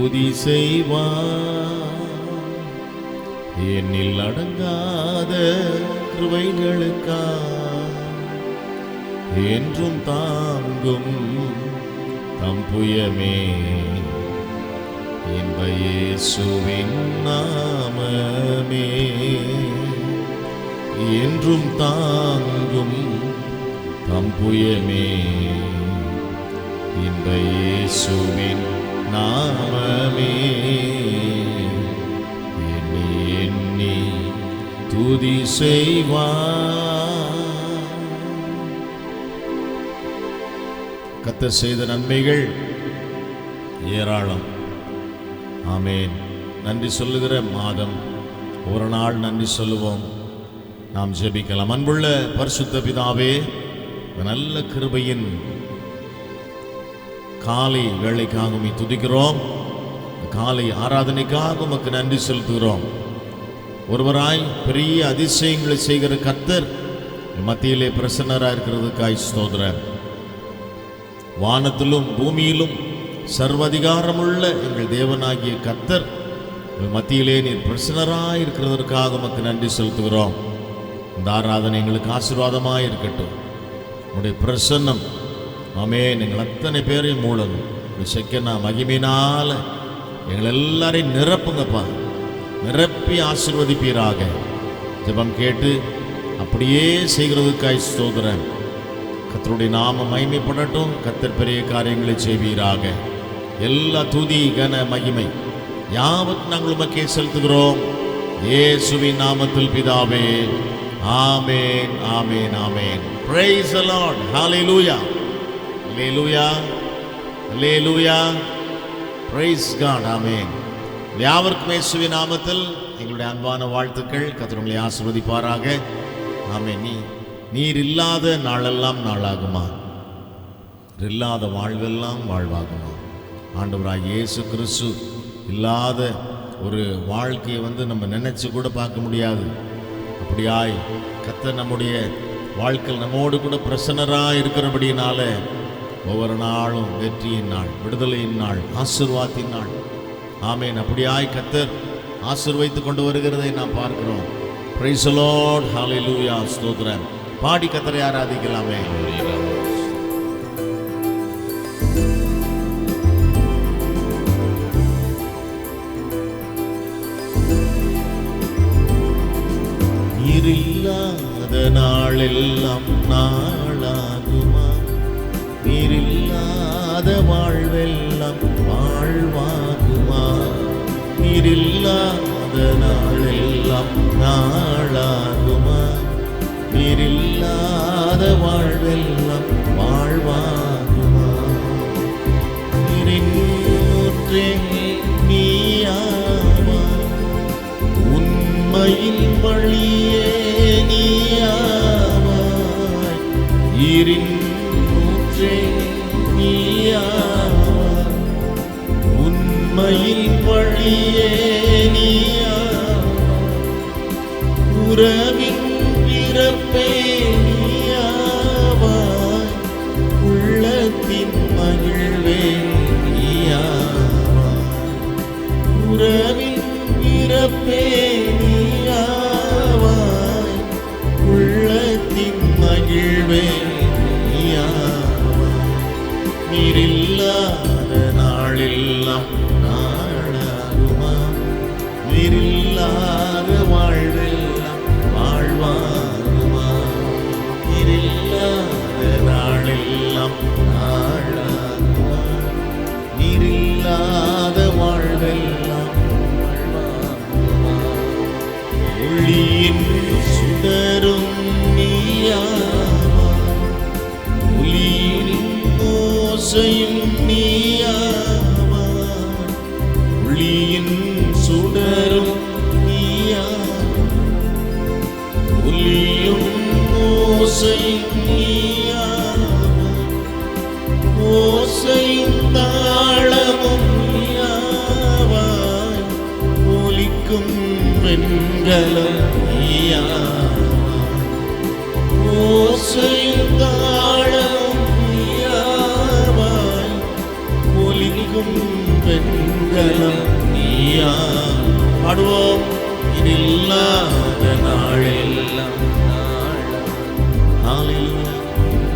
துதி செய்வார். என்னில் அடங்காத கிருபைகளுக்கா என்றும் தாங்கும் தம் புயமே இன்ப இயேசுவின் நாமமே. என்றும் தாங்கும் தம் புயமே இன்ப இயேசுவின் நாமமே. எண்ணி எண்ணி துதி செய்வார். கர்த்தர் செய்த நன்மைகள் ஏராளம். ஆமேன். நன்றி சொல்லுகிற மாதம். ஒரு நாள் நன்றி சொல்லுவோம். நாம் ஜெபிக்கலாம். அன்புள்ள பரிசுத்த பிதாவே, நல்ல கிருபையின் காலை வேளைக்காக உம்மை துதிக்கிறோம். காலை ஆராதனைக்காக உமக்கு நன்றி செலுத்துகிறோம். ஒருவராய் பெரிய அதிசயங்களை செய்கிற கர்த்தர் மத்தியிலே பிரசன்னராக இருக்கிறதுக்காய் ஸ்தோத்திரம். வானத்திலும் பூமியிலும் சர்வதிகாரமுள்ள எங்கள் தேவனாகிய கர்த்தர் மத்தியிலே நீர் பிரசன்னராக இருக்கிறதற்காக உமக்கு நன்றி செலுத்துகிறோம். இந்த ஆராதனை எங்களுக்கு ஆசீர்வாதமாக இருக்கட்டும். உங்களுடைய பிரசன்னம் ஆமென் எங்கள் அத்தனை பேரையும் மூடணும். செக்கனா மகிமையினால எங்கள் எல்லாரையும் நிரப்புங்கப்பா. நிரப்பி ஆசீர்வதிப்பீராக. ஜெபம் கேட்டு அப்படியே செய்கிறதுக்காய் ஸ்தோத்திரம். கர்த்தருடைய நாமம் மகிமைப்படட்டும். கர்த்தர் பெரிய காரியங்களை செய்வீராக. எல்லா துதி கன மகிமை யாவற்றையும் நாங்கள் உமக்கே செலுத்துகிறோம். இயேசுவின் நாமத்தில் பிதாவே. ஆமென், ஆமென், ஆமென். Praise the Lord. Hallelujah. Hallelujah. Hallelujah. Praise God. Amen. யாவருக்கும் இயேசுவின் நாமத்தில் எங்களுடைய அன்பான வாழ்த்துக்கள். கர்த்தர் உங்களை ஆசீர்வதிப்பாராக. ஆமென். நீர் இல்லாத நாளெல்லாம் நாளாகுமா? இல்லாத வாழ்வெல்லாம் வாழ்வாகுமா? ஆண்டவராகிய இயேசு கிறிஸ்து இல்லாத ஒரு வாழ்க்கையை நம்ம நினைச்சு கூட பார்க்க முடியாது. அப்படியாய் கர்த்தர் நம்முடைய வாழ்க்கையில் நம்மோடு கூட பிரசன்னராக இருக்கிறபடியினால ஒவ்வொரு நாளும் வெற்றியின் நாள், விடுதலையின் நாள், ஆசீர்வாதத்தின் நாள். ஆமென். அப்படியாய் கர்த்தர் ஆசீர்வதித்து கொண்டு வருகிறதை நாம் பார்க்கிறோம். Praise the Lord. Hallelujah. ஸ்தோத்திரம். பாடி கர்த்தரை ஆராதிக்கலாமே. நீரில்லாத நாளெல்லாம் நாளாகுமா? நீரில்லாத வாழ்வெல்லாம் வாழ்வாகுமா? நீரில்லாத நாளெல்லாம் நாளாகுமா? நீரில்லாத வாழ்வெல்லாம் வாழ்வாகுமா? நீரின் ஊற்றே நீயாவா, உண்மையின் வழியே நீயாவாய். நீரின் ஊற்றே நீயாவா, உண்மையின் வழியே நீயாவாய். உறவின் பிறப்பே நீயாவாய், உள்ளத்தின் மகிழ்வே நீயாவாய். உறவின் பிறப்பே நீயாவாய், உள்ளத்தின் மகிழ்வே நீயாவாய். நீரில்லாத நாளெல்லாம் நாளாகுமா? நீரில்லாத வாழ்வெல்லாம் வாழ்வாகுமா? நீரில்லாத நாளெல்லாம் நாளாகுமா? நீரில்லாத வாழ்வெல்லாம் வாழ்வாகுமா? ஒளியின் சுடரும் நீயாவாய், ஒளியின் ஓசையும் நீயாவாய். ஒளியின் சுடரும் நீயாவாய், ஒளியும் ஓசையும் நீயாவாய். ஓசையும் தாளமும் நீயாவாய், ஒலிக்கும் வெண்கலம் நீயாவாய். ஓசையும் தாளமும் நீயாவாய், ஒலிக்கும் வெண்கலம் நீயா. பாடுவோம். இல்லாத நாளெல்லாம்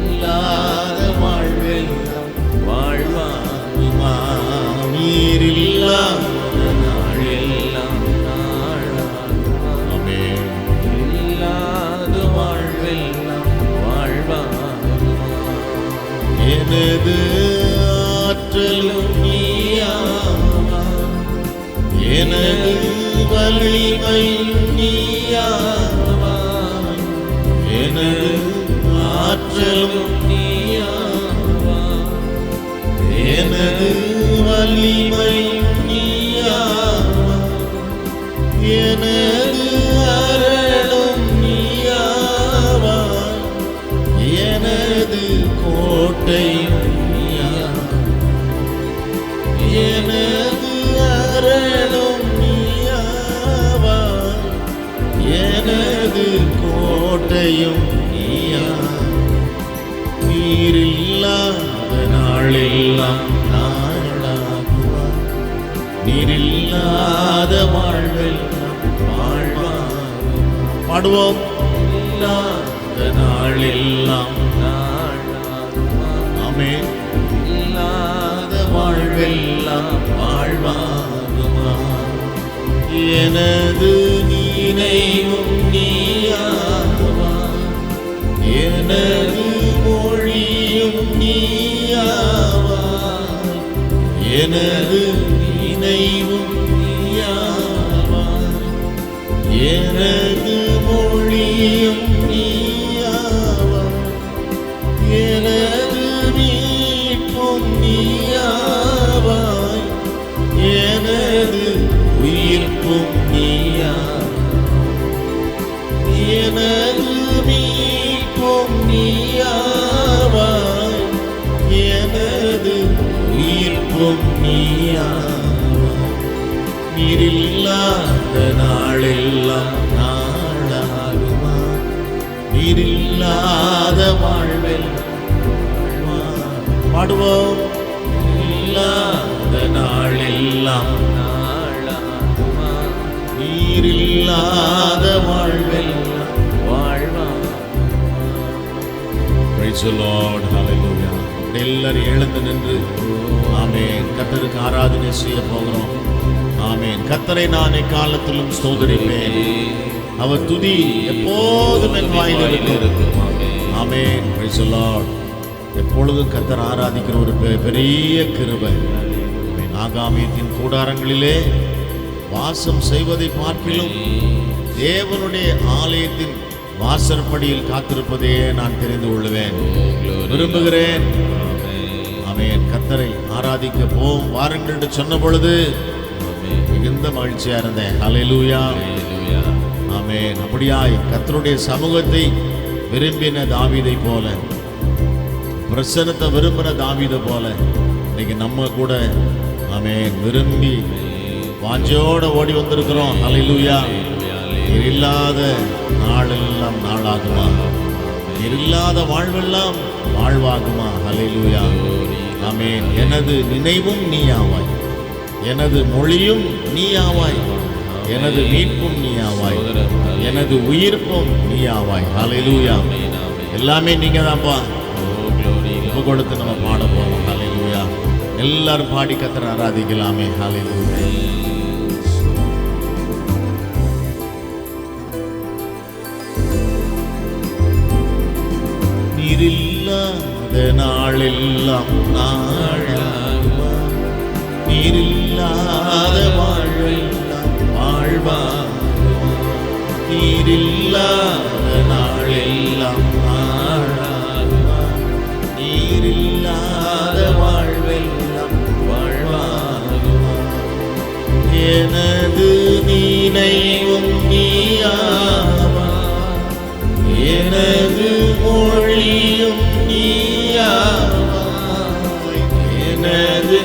இல்லாத வாழ்வெல்லாம் வாழ்வாகுமா. நீரில்லாத நாளெல்லாம் இல்லாத வாழ்வெல்லாம் வாழ்வாகுமா. எனது ஆற்றலும் நீயாவா, எனது வலிமையும் நீயாவா, எனது ஆற்றலும் நீயாவா, எனது வலிமையும் நீயாவா, எனது அரணும் நீயாவா, எனது கோட்டையும் நீயாவா, எனது அரணும் நீயாவா, எனது கோட்டையும் நீயா. நீரில்லாத நாளெல்லாம் நாளாகுமா. நீரில்லாத வாழ்வெல்லாம் வாழ்வாகுமா. பாடுவோம். இல்லாத நாளெல்லாம் நாளாகுமா. ஆமென். இல்லாத வாழ்வெல்லாம் வாழ்வாகுமா. எனது நினைவும் நீயாவா, எனது மொழியும் நீயாவா, எனது நினைவும் நீயாவா, எனது மொழியும் நீயாவா, எனது மீட்பும் நீயாவா, எனது உயிர்ப்பும் நீயாவா, எனது மீட்பும் நீயாவா, எனது உயிர்ப்பும் நீயாவா. நீரில்லாத நாளெல்லாம் நாளாகுமா. நீரில்லாத வாழ்வெல்லாம் பாடுவோம். இல்லாத நாளெல்லாம் நாளாகுமா. நீரில்லாத வாழ்வெல்லாம் வாழ்வாகுமா. Praise the Lord. Hallelujah. எல்லாரும் எழுந்து நின்று ஆமென் கர்த்தருக்கு ஆராதனை செய்ய போகிறோம். ஆமென். கர்த்தரை நான் எக்காலத்திலும் ஸ்தோத்திரிப்பேன். அவர் துதி எப்போதும் என் வாயில் இருக்கும். ஆமென். Praise the Lord. எப்பொழுதும் கர்த்தர் ஆராதிக்கிற ஒரு பெரிய கிருபை. ஆகாமியத்தின் கூடாரங்களிலே வாசம் செய்வதை பார்க்கிலும் தேவனுடைய ஆலயத்தின் வாசற்படியில் காத்திருப்பதே நான் தெரிந்து கொள்வேன், விரும்புகிறேன். ஆமென். கர்த்தரை ஆராதிக்க போம் வாருங்கள் என்று சொன்ன பொழுது மிகுந்த மகிழ்ச்சியா இருந்தேன். ஹல்லேலூயா. ஆமென். அப்படியாய் கர்த்தருடைய சமூகத்தை விரும்பின தாவீதை போல, பிரசன்னத்தை விரும்பின தாவீதை போல இன்னைக்கு நம்ம கூட ஆமென் விரும்பி வாஞ்சையோட ஓடி வந்திருக்கிறோம். ஹல்லேலூயா. நீர் இல்லாத நாளெல்லாம் நாளாகுமா. நீர் இல்லாத வாழ்வெல்லாம் வாழ்வாகுமா. ஹல்லேலூயா. ஆமென். எனது நினைவும் நீயாவாய், எனது மொழியும் நீயாவாய், எனது மீட்பும் நீயாவாய், எனது உயிர்ப்பும் நீயாவாய். ஹல்லேலூயா. எல்லாமே நீங்க தான்ப்பா. ஒப்பு கொடுத்து நம்ம பாட போறோம். ஹல்லேலூயா. எல்லாரும் பாடி கர்த்தரை ஆராதிக்கலாமே. ஹல்லேலூயா. நீரில்லாத நாளெல்லாம் நாளாகுமா. நீரில்லாத வாழ்வெல்லாம் வாழ்வாகுமா. நீரில்லாத நாளெல்லாம் நாளாகுமா. நீரில்லாத வாழ்வெல்லாம் வாழ்வாகுமா. எனது நினைவும் நீயாவா, எனது மொழியும் நீயாவா, எனது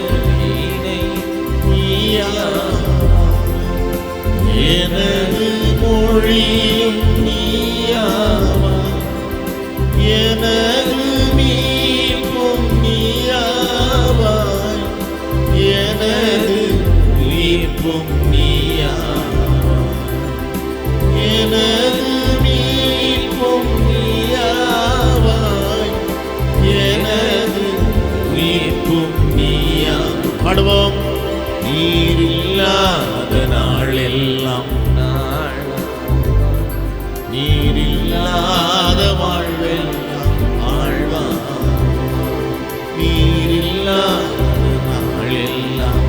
நீயாவா, எனது மொழியும் நீயாவா, எனது மீட்பும் நீயாவா, எனது மீட்பும் நீயாவாய், எனது மீட்பும் நீயாவாய், எனது மீட்பும் நீயா. பாடுவோம். நீர் இல்லாத நாளெல்லாம் நீர் இல்லாத வாழ்வெல்லாம் வாழ்வா, நீர் இல்லாத நாளெல்லாம்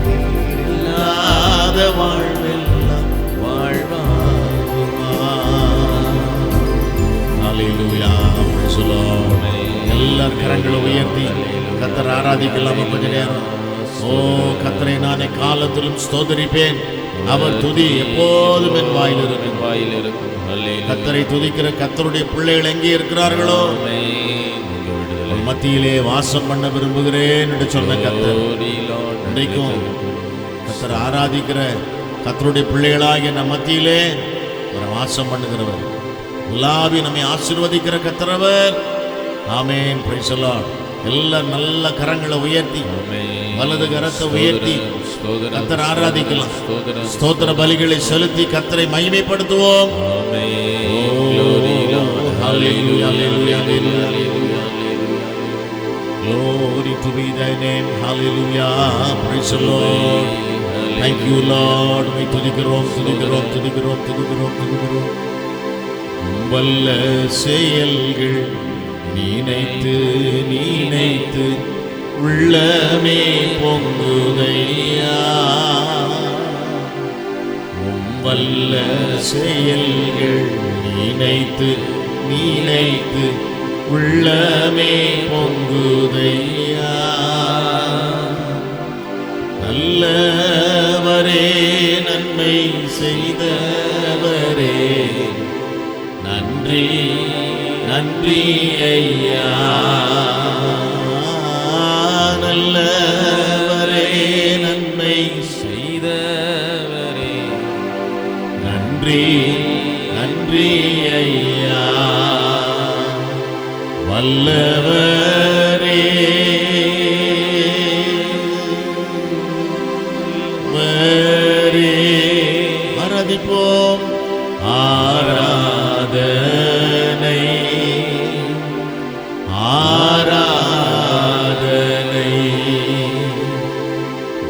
நீர் இல்லாத வாழ்வெல்லாம் வாழ்வாகுமா. ஹல்லேலூயா. எல்லார் கரங்களை உயர்த்தி கர்த்தரை ஆராதிக்கலாமா கொஞ்ச நேரம்? ஓ கர்த்தரை நானே காலத்திலும் ஸ்தோத்தரிப்பேன், அவர் துதி எப்போதும் என் வாயில் இருக்கும். கர்த்தரை துதிக்கிற கர்த்தருடைய பிள்ளைகள் எங்கே இருக்கிறார்களோ மத்தியிலே வாசம் பண்ண விரும்புகிறேன் என்று சொன்ன கர்த்தர் இன்றைக்கும் கர்த்தரை ஆராதிக்கிற கர்த்தருடைய பிள்ளைகளாகிய நம் மத்தியிலே ஒரு வாசம் பண்ணுகிறவர், உலாவி நம்மை ஆசீர்வதிக்கிற கர்த்தரவர். ஆமென். Praise the Lord. எல்லாம் நல்ல கரங்களை உயர்த்தி வலது கரத்தை உயர்த்தி கர்த்தரை ஆராதிக்கலாம். ஸ்தோத்திர பலிகளை செலுத்தி கர்த்தரை மகிமைப்படுத்துவோம். Glory to be thy name. Hallelujah. Praise the Lord. Thank you Lord. We துதிக்கிறோம் துதிக்கிறோம் துதிக்கிறோம் துதிக்கிறோம் துதிக்கிறோம். வல்ல செயல்கள் நினைத்து நினைத்து உள்ளமே பொங்குதையா, வல்ல செயல்கள் நினைத்து நினைத்து உள்ளமே பொங்குதையா. நல்லவரே நன்மை செய்தவரே நன்றி நன்றி ஐயா. நல்லவரே நன்மை செய்தவரே நன்றி நன்றி ஐயா. வல்லவரே ஆராதிப்போம். ஆராதனை ஆராதனை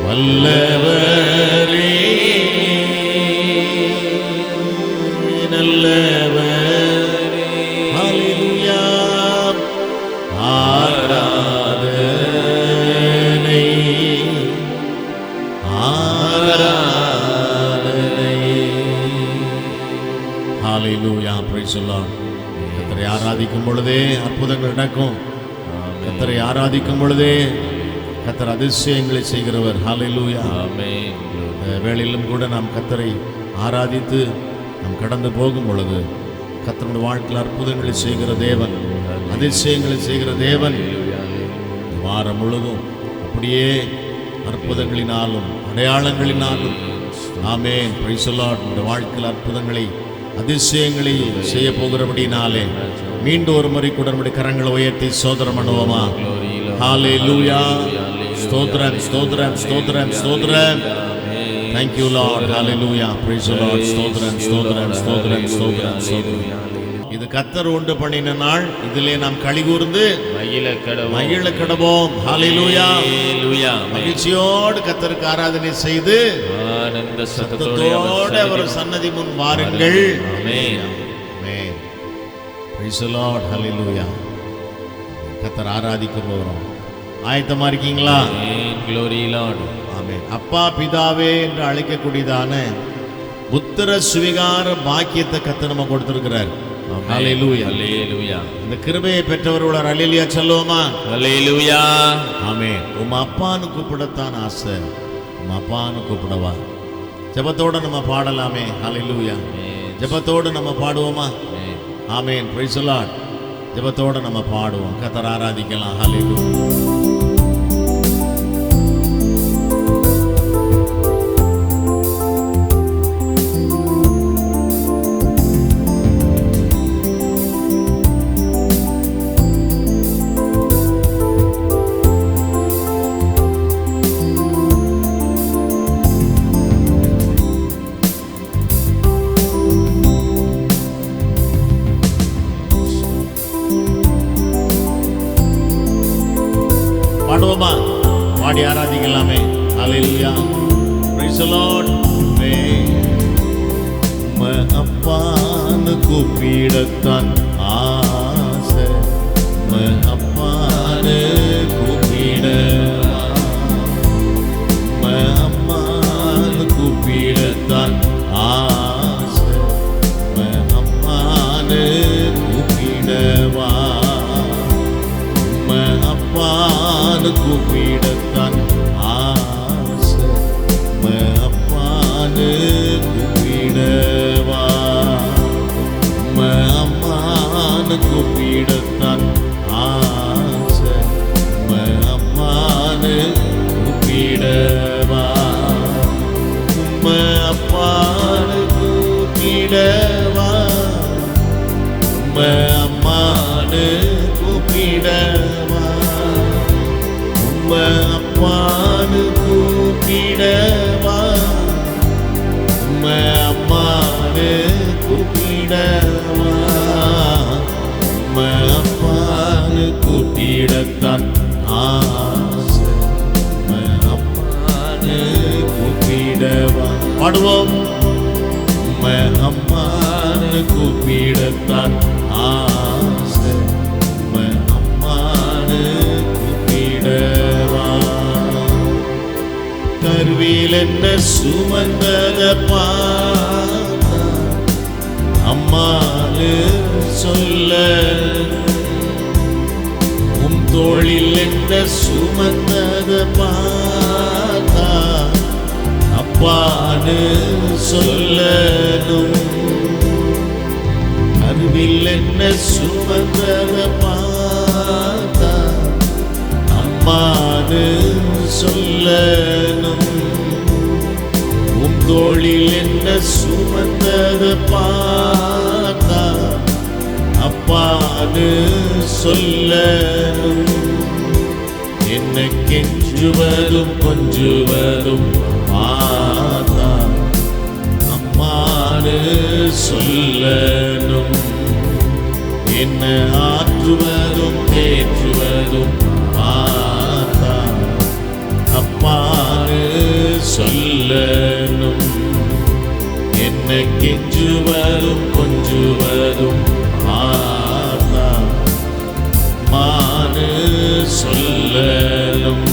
வல்லவரே நல்லவரே. ஹல்லேலூயா. ஆராதனை ஆராதனை. ஹல்லேலூயா. Praise the lord. கர்த்தரை ஆராதிக்கும் பொழுதே அற்புதங்கள் நடக்கும். கர்த்தரை ஆராதிக்கும் பொழுதே கர்த்தர் அதிசயங்களை செய்கிறவர். ஹல்லேலூயா. ஆமென். வேளையிலும் கூட நாம் கர்த்தரை ஆராதித்து நாம் கடந்து போகும் பொழுது கர்த்தருடைய வாழ்க்கையில் அற்புதங்களை செய்கிற தேவன், அதிசயங்களை செய்கிற தேவன் வாரம் முழுதும் அப்படியே அற்புதங்களினாலும் அடையாளங்களினாலும் ஆமென். Praise the lord. இந்த வாழ்க்கையில் அற்புதங்களை அதிசயங்களை செய்ய போகிறபடினாலே மீண்டும் ஒரு முறை கூட நம்முடைய கரங்களை உயர்த்தி ஸ்தோத்திரம் பண்ணுவோமா? ஹல்லேலூயா. ஸ்தோத்திரம் ஸ்தோத்திரம் ஸ்தோத்திரம் ஸ்தோத்திரம். Thank you Lord. Hallelujah. Praise the Lord. ஸ்தோத்திரம் ஸ்தோத்திரம் ஸ்தோத்திரம் ஸ்தோத்திரம் ஸ்தோத்திரம். இது கர்த்தர் உண்டு பண்ணின நாள், இதிலே நாம் களிகூர்ந்து மகிழ கடவோம். ஹல்லேலூயா. மகிழ்ச்சியோடு கர்த்தருக்கு ஆராதனை செய்து ஆனந்த சத்தத்தோடு அவர் சன்னதி முன் வாருங்கள். ஆமென். ஆமென். Praise the Lord. Hallelujah. கர்த்தர் ஆராதிக்க போகிறோம். ஆயத்தமா இருக்கீங்களா? Glory Lord. ஆமென். அப்பா பிதாவே என்று அழைக்கக்கூடியதான புத்திர சுவிகார பாக்கியத்தை கர்த்தர் நமக்கு கொடுத்திருக்கிறார். ஹல்லேலூயா. ஹல்லேலூயா. இந்த கிருபையை பெற்றவர்களோட ஹல்லேலூயா சொல்லுவோமா? ஹல்லேலூயா. ஆமென். உம் அப்பான்னு கூப்பிடத்தான் ஆசை, உம் அப்பான்னு கூப்பிடவா? ஜெபத்தோட நம்ம பாடலாமே. ஹல்லேலூயா. ஜெபத்தோடு நம்ம பாடுவோமா? ஆமென். Praise the Lord. ஜெபத்தோட நம்ம பாடுவோம், கர்த்தரை ஆராதிக்கலாம். ஹல்லேலூயா. பாடி ஆராதிக்கலாமே. ஹல்லேலூயா, பிரைஸ் தி லார்ட். அப்பான்னு கூப்பிடத்தான் ஆசை, அப்பான்னு கூப்பிட, அம்மான்னு கூப்பிடத்தான் ஆசை, அம்மான்னு கூப்பிடவா, அப்பான்னு கூப்பிடத்தான் ஆசை, அப்பான்னு கூப்பிடவா, அம்மான்னு கூப்பிடத்தான் ஆசை, அம்மான்னு கூப்பிடவா, அப்பான்னு கூப்பிடவா, அம்மான்னு கூப்பிடவா, அப்பான்னு கூப்பிடவா, அம்மான்னு கூப்பிடவா, அப்பான்னு கூப்பிடத்தான் ஆசை, அப்பான்னு கூப்பிடவா. பாடுவோம். அம்மான்னு கூப்பிடத்தான் ஆசை, அம்மான்னு கூப்பிடவா. கருவில் என்ன சுமந்தத பார்த்தா அம்மான்னு சொல்ல, தோளில் என்ன சுமந்தத பார்த்தா அப்பான்னு சொல்லணும். கருவில் என்ன சுமந்தத பார்த்தா அம்மான்னு சொல்லணும். தோளில் என்ன சுமந்தத பார்த்தா அப்பான்னு சொல்லணும். என்ன கெஞ்சுவதும் கொஞ்சுவதும் பார்த்தா அம்மான்னு சொல்லணும். என்ன ஆற்றுவதும் தேற்றுவதும் பார்த்தா அப்பான்னு சொல்லணும். என்ன கெஞ்சுவதும் கொஞ்சுவதும் பார்த்தா அம்மான்னு சொல்லணும்.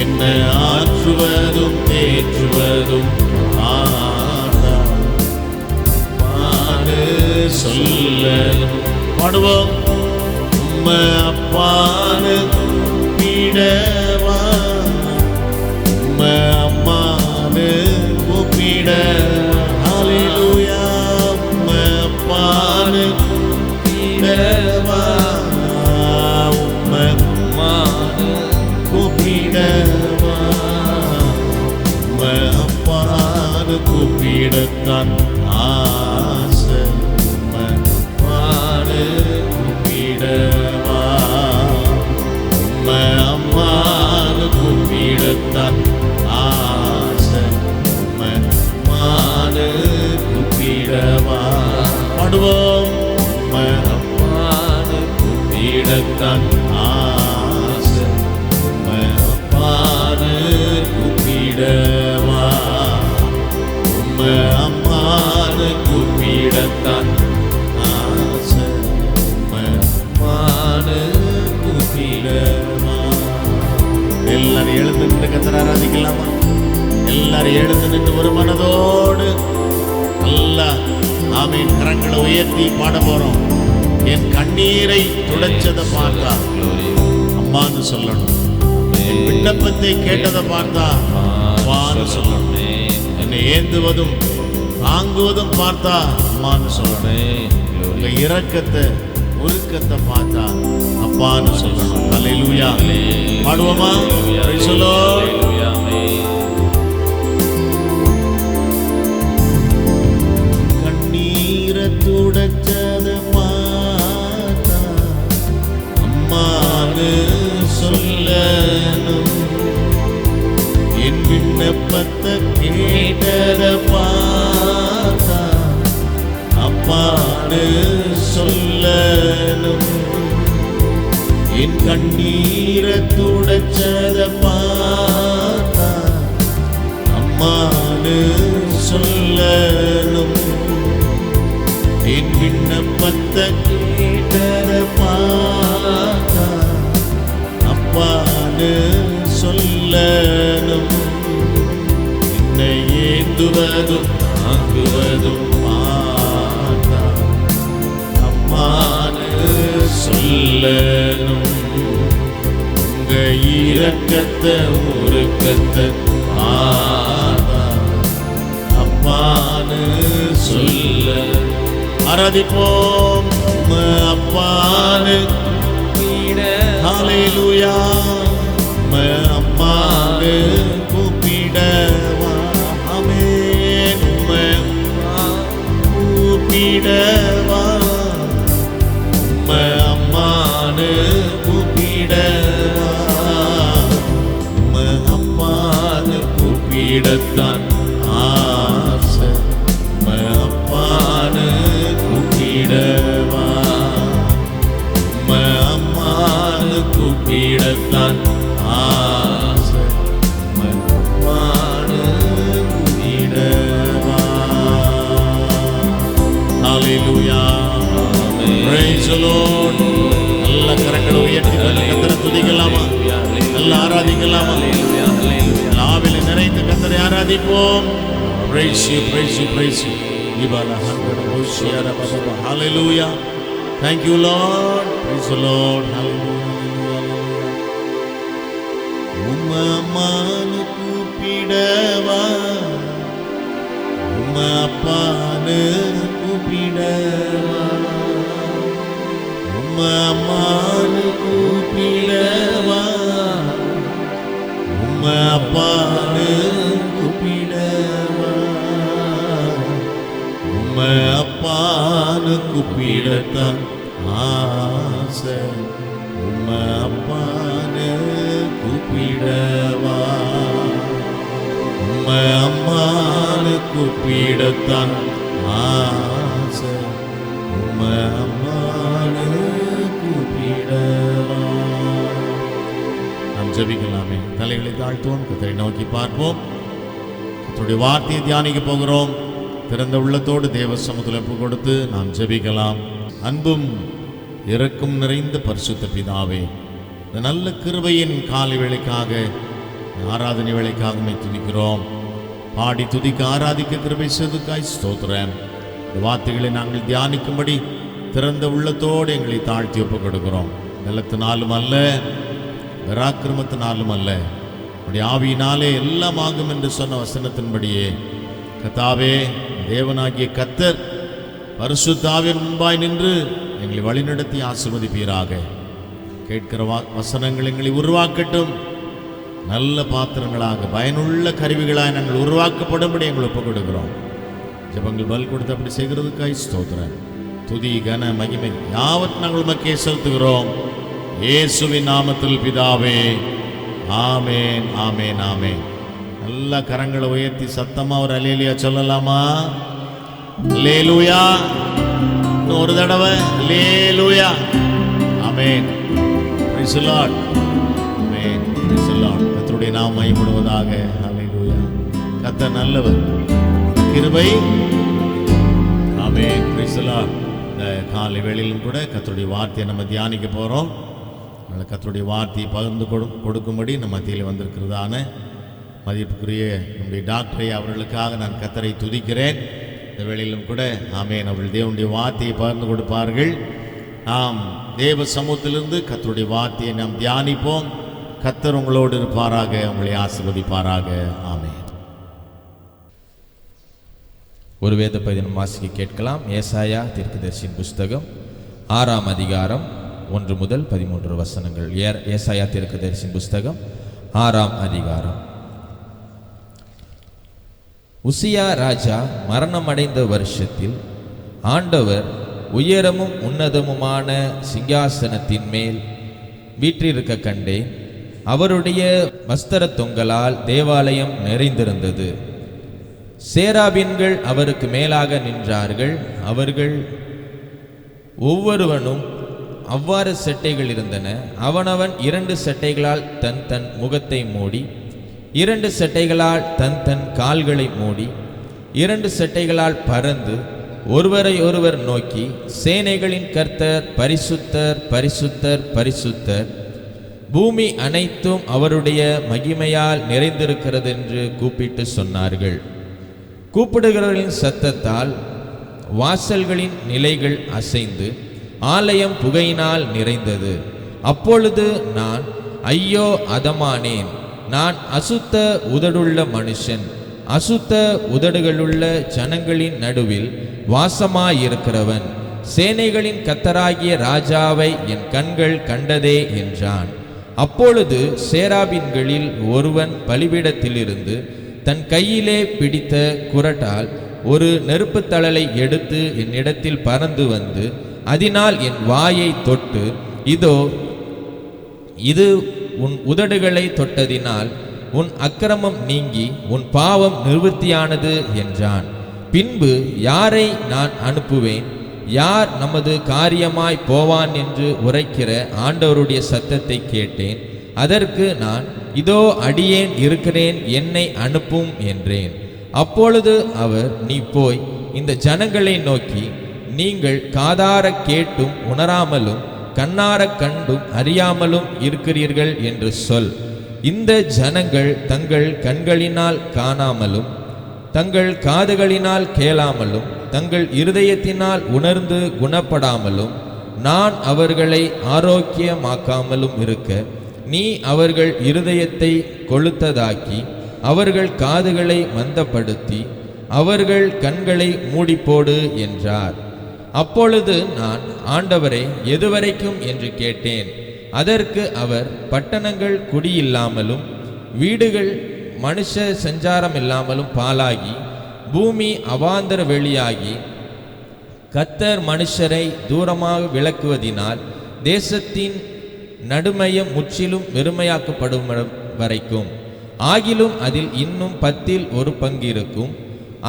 என்ன ஆற்றுவதும் தேற்றுவதும் பார்த்தா அம்மான்னு சொல்லணும். பாடுவோம். அப்பான்னு கூப்பிடவா, அம்மான்னு கூப்பிட. ஹல்லேலூயா. அப்பான்னு கூப்பிடவா, அம்மான்னு கூப்பிடவா, அப்பான்னு கூப்பிடத்தான் ஆசை, அம்மான்னு கூப்பிடவா, அம்மான்னு கூப்பிடத்தான் ஆசை, அம்மான்னு கூப்பிடவா. பாடுவோம். அம்மான்னு கூப்பிடத்தான் ஆசை, அம்மான்னு கூப்பிடவா, அம்மான்னு கூப்பிடத்தான் ஆசை, அம்மான்னு கூப்பிடவா. எல்லாரும் எழுந்து நின்று கர்த்தரை ஆராதிக்கலாமா? எல்லாரும் எழுந்து நின்று ஒரு மனதோடு நல்லா ஆமென் கரங்களை உயர்த்தி பாட போறோம். என் கண்ணீரை துடைச்சதை பார்த்தா அம்மான்னு சொல்லணும். என் விண்ணப்பத்தை கேட்டதை பார்த்தா அம்மான்னு சொல்லணும். என்னை ஏந்துவதும் தாங்குவதும் பார்த்தா அம்மான்னு சொல்லணும். உங்க இரக்கத்தை உருக்கத்தை பார்த்தா அப்பான்னு சொல்லணும். ஹல்லேலூயா. பாடுவோமா? Praise the lord. கண்ணீரை துடைச்சதை பார்த்தா அம்மான்னு சொல்லணும். என் விண்ணப்பத்தை கேட்டதை பார்த்தா அப்பான்னு சொல்லணும். என் கண்ணீரை துடைச்சத பார்த்தா அம்மானு சொல்லணும். என் விண்ணப்பத்தை கேட்டத பார்த்தா அப்பான்னு சொல்லணும். என்னை ஏந்துவதும் தாங்குவதும் பார்த்தா அம்மான்னு சொல்லணும். உங்க இரக்கத்தை உருக்கத்தை பார்த்தா அப்பான்னு சொல்ல. ஆராதிப்போம் அப்பான்னு. ஹல்லேலூயா. அம்மான்னு கூப்பிடவா. ஆமென். கூப்பிடவா. அம்மான்னு கூப்பிடவா. அம்மான்னு கூப்பிடத்தான் ஆசை. அப்பான்னு கூப்பிடவா. அம்மான்னு கூப்பிடத்தான் ஆசை. அம்மான்னு கூப்பிடவா. ஹல்லேலூயா. Praise the Lord. நல்ல கரங்களை உயர்த்தி கர்த்தரை துதிக்கலாமா? நல்ல ஆராதிக்கலாமா? ஆவிலே நிறைந்து கர்த்தரை ஆராதிப்போம். Praise you, praise you, praise you. Hallelujah. Thank you, Lord. Praise the Lord. Hallelujah. அம்மானு கூப்பிடவா. அப்பானு கூப்பிடவா. அம்மானு கூப்பிடவா. அப்பானு கூப்பிடவா. அப்பானு கூப்பிடத்தான் ஆசை. அப்பானு கூப்பிடவா. அம்மானு கூப்பிடத்தான் ஆசை. அம்மானு கூப்பிடவா. நாம் ஜெபிக்கலாமே. தலைகளை தாழ்த்துவோம். கர்த்தரை நோக்கி பார்ப்போம். கர்த்தருடைய வார்த்தையை தியானிக்க போகிறோம். திறந்த உள்ளத்தோடு தேவ சமூகத்தில் ஒப்பு கொடுத்து நாம் ஜெபிக்கலாம். அன்பும் இரக்கம் நிறைந்த பரிசுத்த பிதாவே, இந்த நல்ல கிருபையின் காலை வேளைக்காக, ஆராதனை வேளைக்காக உம்மை துதிக்கிறோம். பாடி துதிக்க ஆராதிக்க கிருபை செய்ததுக்காய் ஸ்தோத்திரம். இந்த வார்த்தைகளை நாங்கள் தியானிக்கும்படி திறந்த உள்ளத்தோடு எங்களை தாழ்த்தி ஒப்பு கொடுக்கிறோம். நிலத்தினாலும் அல்ல, பராக்கிரமத்தினாலும் அல்ல, உடைய ஆவியினாலே எல்லாம் ஆகும் என்று சொன்ன வசனத்தின்படியே கர்த்தாவே, தேவனாகிய கர்த்தர் பரிசுத்த ஆவியின் முன்பாய் நின்று எங்களை வழிநடத்தி ஆசீர்வதிப்பீராக. கேட்கிற வசனங்கள் எங்களை உருவாக்கட்டும். நல்ல பாத்திரங்களாக, பயனுள்ள கருவிகளாக நாங்கள் உருவாக்கப்படும்படி எங்களை ஒப்புக் கொடுக்கிறோம். ஜெபங்கள் பல் கொடுத்து அப்படி செய்கிறதுக்காய் ஸ்தோத்திரம். துதி கன மகிமை யாவத் நாங்கள் உமக்கே செலுத்துகிறோம். இயேசுவின் நாமத்தில் பிதாவே, ஆமேன், ஆமேன், ஆமேன். நல்ல கரங்களை உயர்த்தி சத்தமா ஒரு அல்லேலூயா சொல்லலாமா? அல்லேலூயா. ஒரு தடவை hallelujah. Amen. Praise the lord. Amen. Praise the lord. கர்த்தருடைய நாமம் மகிமைப்படுவதாக. அல்லேலூயா. கர்த்தர் நல்லவர், கிருபை. ஆமென். Praise the lord. இந்த காலை வேளையிலும் கூட கர்த்தருடைய வார்த்தையை நம்ம தியானிக்க போகிறோம். கர்த்தருடைய வார்த்தையை பகிர்ந்து கொடுக்கும்படி நம்ம மத்தியில் வந்திருக்கிறதான மதிப்புக்குரிய நம்முடைய டாக்டரை அவர்களுக்காக நான் கர்த்தரை துதிக்கிறேன். இந்த வேளையிலும் கூட ஆமென், அவர்கள் தேவனுடைய வார்த்தையை பகிர்ந்து கொடுப்பார்கள். நாம் தேவ சமூகத்திலிருந்து கர்த்தருடைய வார்த்தையை நாம் தியானிப்போம். கர்த்தர் உங்களோடு இருப்பாராக, உங்களை ஆசீர்வதிப்பாராக. ஆமென். ஒரு வேத பகுதியை வாசிக்க கேட்கலாம். ஏசாயா தீர்க்கதரிசியின் புஸ்தகம் 6ஆம் அதிகாரம் 1 முதல் 13 வசனங்கள். ஏசாயா தீர்க்கதரிசியின் புஸ்தகம் 6ஆம் அதிகாரம். உசியா ராஜா மரணமடைந்த வருஷத்தில் ஆண்டவர் உயரமும் உன்னதமுமான சிங்காசனத்தின் மேல் வீற்றிருக்க கண்டேன். அவருடைய வஸ்திர தொங்கலால் தேவாலயம் நிறைந்திருந்தது. சேராபீன்கள் அவருக்கு மேலாக நின்றார்கள். அவர்கள் ஒவ்வொருவனும் அவ்வாறு செட்டைகள் இருந்தன. அவனவன் 2 செட்டைகளால் தன் தன் முகத்தை மூடி, 2 செட்டைகளால் தன் தன் கால்களை மூடி, 2 செட்டைகளால் பறந்து ஒருவரை ஒருவர் நோக்கி, சேனைகளின் கர்த்தர் பரிசுத்தர், பரிசுத்தர், பரிசுத்தர், பூமி அனைத்தும் அவருடைய மகிமையால் நிறைந்திருக்கிறது என்று கூப்பிட்டு சொன்னார்கள். கூப்பிடுகிறவர்களின் சத்தத்தால் வாசல்களின் நிலைகள் அசைந்து ஆலயம் புகையினால் நிறைந்தது. அப்பொழுது நான், ஐயோ அதமானேன், நான் அசுத்த உதடுள்ள மனுஷன், அசுத்த உதடுகளுள்ள ஜனங்களின் நடுவில் வாசமாயிருக்கிறவன், சேனைகளின் கர்த்தராகிய ராஜாவை என் கண்கள் கண்டதே என்றான். அப்பொழுது சேராபின்களில் ஒருவன் பலிபீடத்திலிருந்து தன் கையிலே பிடித்த குறட்டால் ஒரு நெருப்புத்தழலை எடுத்து என்னிடத்தில் பறந்து வந்து அதனால் என் வாயை தொட்டு, இதோ இது உன் உதடுகளை தொட்டதினால் உன் அக்கிரமம் நீங்கி உன் பாவம் நிவர்த்தியானது என்றான். பின்பு யாரை நான் அனுப்புவேன், யார் நமது காரியமாய் போவான் என்று உரைக்கிற ஆண்டவருடைய சத்தத்தை கேட்டேன். அதற்கு நான், இதோ அடியேன் இருக்கிறேன், என்னை அனுப்பும் என்றேன். அப்பொழுது அவர், நீ போய் இந்த ஜனங்களை நோக்கி, நீங்கள் காதார கேட்டும் உணராமலும் கண்ணார கண்டும் அறியாமலும் இருக்கிறீர்கள் என்று சொல். இந்த ஜனங்கள் தங்கள் கண்களினால் காணாமலும் தங்கள் காதுகளினால் கேளாமலும் தங்கள் இருதயத்தினால் உணர்ந்து குணப்படாமலும் நான் அவர்களை ஆரோக்கியமாக்காமலும் இருக்க, நீ அவர்கள் இருதயத்தை கொளுத்ததாக்கி அவர்கள் காதுகளை மந்தப்படுத்தி அவர்கள் கண்களை மூடிப்போடு என்றார். அப்பொழுது நான், ஆண்டவரே, எதுவரைக்கும் என்று கேட்டேன். அதற்கு அவர், பட்டணங்கள் குடியில்லாமலும் வீடுகள் மனுஷ சஞ்சாரம் இல்லாமலும் பாழாகி பூமி அவாந்தர வெளியாகி கர்த்தர் மனுஷரை தூரமாக விலக்குவதினால் தேசத்தின் நடுமையம் முற்றிலும் வெறுமையாக்கப்படும் வரைக்கும், ஆகிலும் அதில் இன்னும் 1/10 இருக்கும்,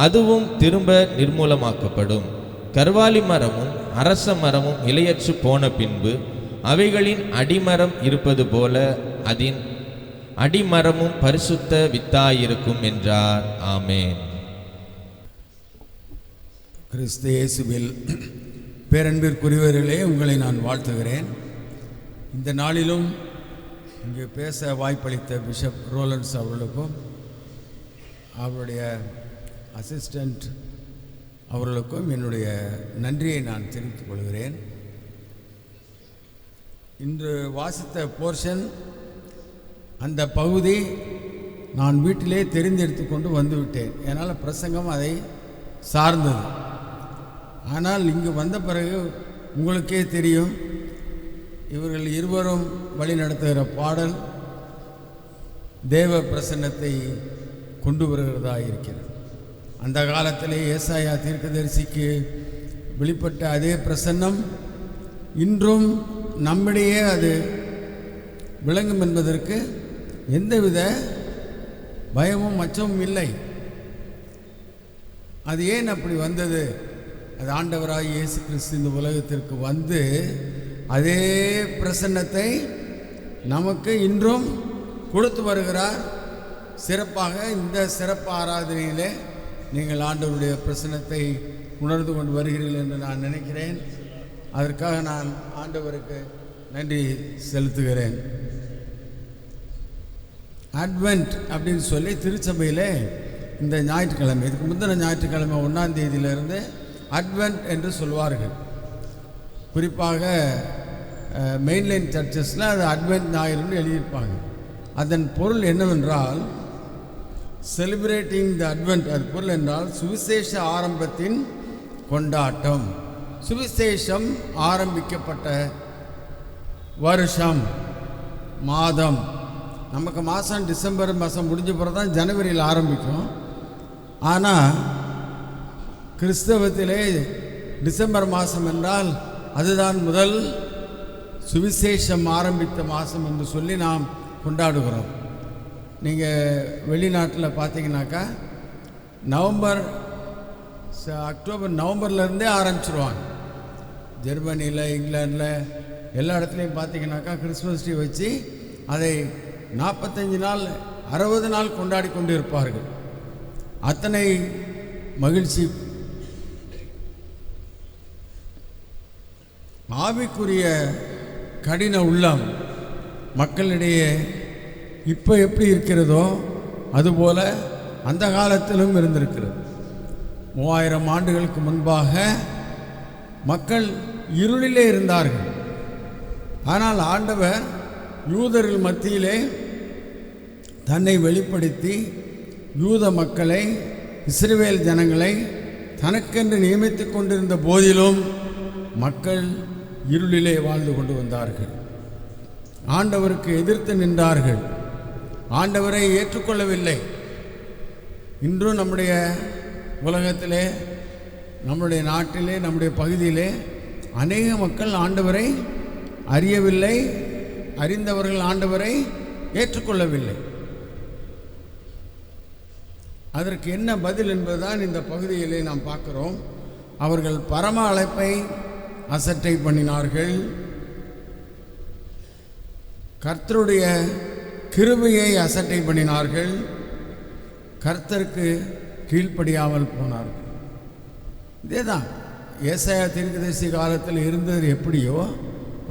அதுவும் திரும்ப நிர்மூலமாக்கப்படும். கர்வாலி மரமும் அரச மரமும் இலையற்று போன பின்பு அவைகளின் அடிமரம் இருப்பது போல அதன் அடிமரமும் பரிசுத்த வித்தாயிருக்கும் என்றார். ஆமென். கிறிஸ்து இயேசுவில் பேரன்பிற்குரியவர்களே, உங்களை நான் வாழ்த்துகிறேன். இந்த நாளிலும் இங்கே பேச வாய்ப்பளித்த பிஷப் ரோலன்ஸ் அவர்களுக்கும் அவருடைய அசிஸ்டண்ட் அவர்களுக்கும் என்னுடைய நன்றியை நான் தெரிவித்துக் கொள்கிறேன். இன்று வாசித்த போர்ஷன், அந்த பகுதி நான் வீட்டிலே தெரிந்தெடுத்து கொண்டு வந்துவிட்டேன். என்னால் பிரசங்கம் அதை சார்ந்தது. ஆனால் இங்கு வந்த பிறகு உங்களுக்கே தெரியும், இவர்கள் இருவரும் வழி நடத்துகிற பாடல் தேவ பிரசன்னத்தை கொண்டு வருகிறதா இருக்கிறது. அந்த காலத்திலே ஏசாயா தீர்க்கதரிசிக்கு வெளிப்பட்ட அதே பிரசன்னம் இன்றும் நம்மிடையே அது விளங்கும் என்பதற்கு எந்தவித பயமும் அச்சமும் இல்லை. அது ஏன் அப்படி வந்தது? அது ஆண்டவராய் இயேசு கிறிஸ்து இந்த உலகத்திற்கு வந்து அதே பிரசன்னத்தை நமக்கு இன்றும் கொடுத்து வருகிறார். சிறப்பாக இந்த சிறப்பு ஆராதனையிலே நீங்கள் ஆண்டவருடைய பிரசன்னத்தை உணர்ந்து கொண்டு வருகிறீர்கள் என்று நான் நினைக்கிறேன். அதற்காக நான் ஆண்டவருக்கு நன்றி செலுத்துகிறேன். அட்வென்ட் அப்படின்னு சொல்லி திருச்சபையிலே இந்த ஞாயிற்றுக்கிழமை, இதுக்கு முந்தின ஞாயிற்றுக்கிழமை 1ஆம் தேதியிலிருந்து அட்வென்ட் என்று சொல்வார்கள். குறிப்பாக மெயின்லைன் சர்ச்சஸில் அது அட்வென்ட் ஞாயிறுன்னு எழுதியிருப்பாங்க. அதன் பொருள் என்னவென்றால் செலிப்ரேட்டிங் த அட்வென்ட். அது பொருள் என்றால் சுவிசேஷ ஆரம்பத்தின் கொண்டாட்டம். சுவிசேஷம் ஆரம்பிக்கப்பட்ட வருஷம், மாதம். நமக்கு மாதம் டிசம்பர் மாதம் முடிஞ்ச பிறகு தான் ஜனவரியில் ஆரம்பிக்கும். ஆனால் கிறிஸ்தவத்திலே டிசம்பர் மாதம் என்றால் அதுதான் முதல் சுவிசேஷம் ஆரம்பித்த மாதம் என்று சொல்லி நாம் கொண்டாடுகிறோம். நீங்கள் வெளிநாட்டில் பார்த்தீங்கன்னாக்கா அக்டோபர் நவம்பர்லேருந்தே ஆரம்பிச்சிருவாங்க. ஜெர்மனியில், இங்கிலாண்டில், எல்லா இடத்துலையும் பார்த்தீங்கன்னாக்கா கிறிஸ்மஸ் ட்ரீ வச்சு அதை 45 நாள் 60 நாள் கொண்டாடி கொண்டு இருப்பார்கள். அத்தனை மகிழ்ச்சி. ஆவிக்குரிய கடின உள்ளம் மக்களிடையே இப்போ எப்படி இருக்கிறதோ அதுபோல் அந்த காலத்திலும் இருந்திருக்கிறது. 3000 ஆண்டுகளுக்கு முன்பாக மக்கள் இருளிலே இருந்தார்கள். ஆனால் ஆண்டவர் யூதர்கள் மத்தியிலே தன்னை வெளிப்படுத்தி யூத மக்களை, இஸ்ரவேல் ஜனங்களை தனக்கென்று நியமித்து கொண்டிருந்த போதிலும் மக்கள் இருளிலே வாழ்ந்து கொண்டு வந்தார்கள். ஆண்டவருக்கு எதிர்த்து நின்றார்கள். ஆண்டவரை ஏற்றுக்கொள்ளவில்லை. இன்றும் நம்முடைய உலகத்திலே, நம்முடைய நாட்டிலே, நம்முடைய பகுதியிலே அநேக மக்கள் ஆண்டவரை அறியவில்லை. அறிந்தவர்கள் ஆண்டவரை ஏற்றுக்கொள்ளவில்லை. அதற்கு என்ன பதில் என்பதுதான் இந்த பகுதியிலே நாம் பார்க்கிறோம். அவர்கள் பரம அழைப்பை அசட்டை பண்ணினார்கள். கர்த்தருடைய கிருபையை அசட்டை பண்ணினார்கள். கர்த்தருக்கு கீழ்ப்படியாமல் போனார்கள். இதே தான் ஏசாயா தீர்க்கதரிசி காலத்தில் இருந்தது எப்படியோ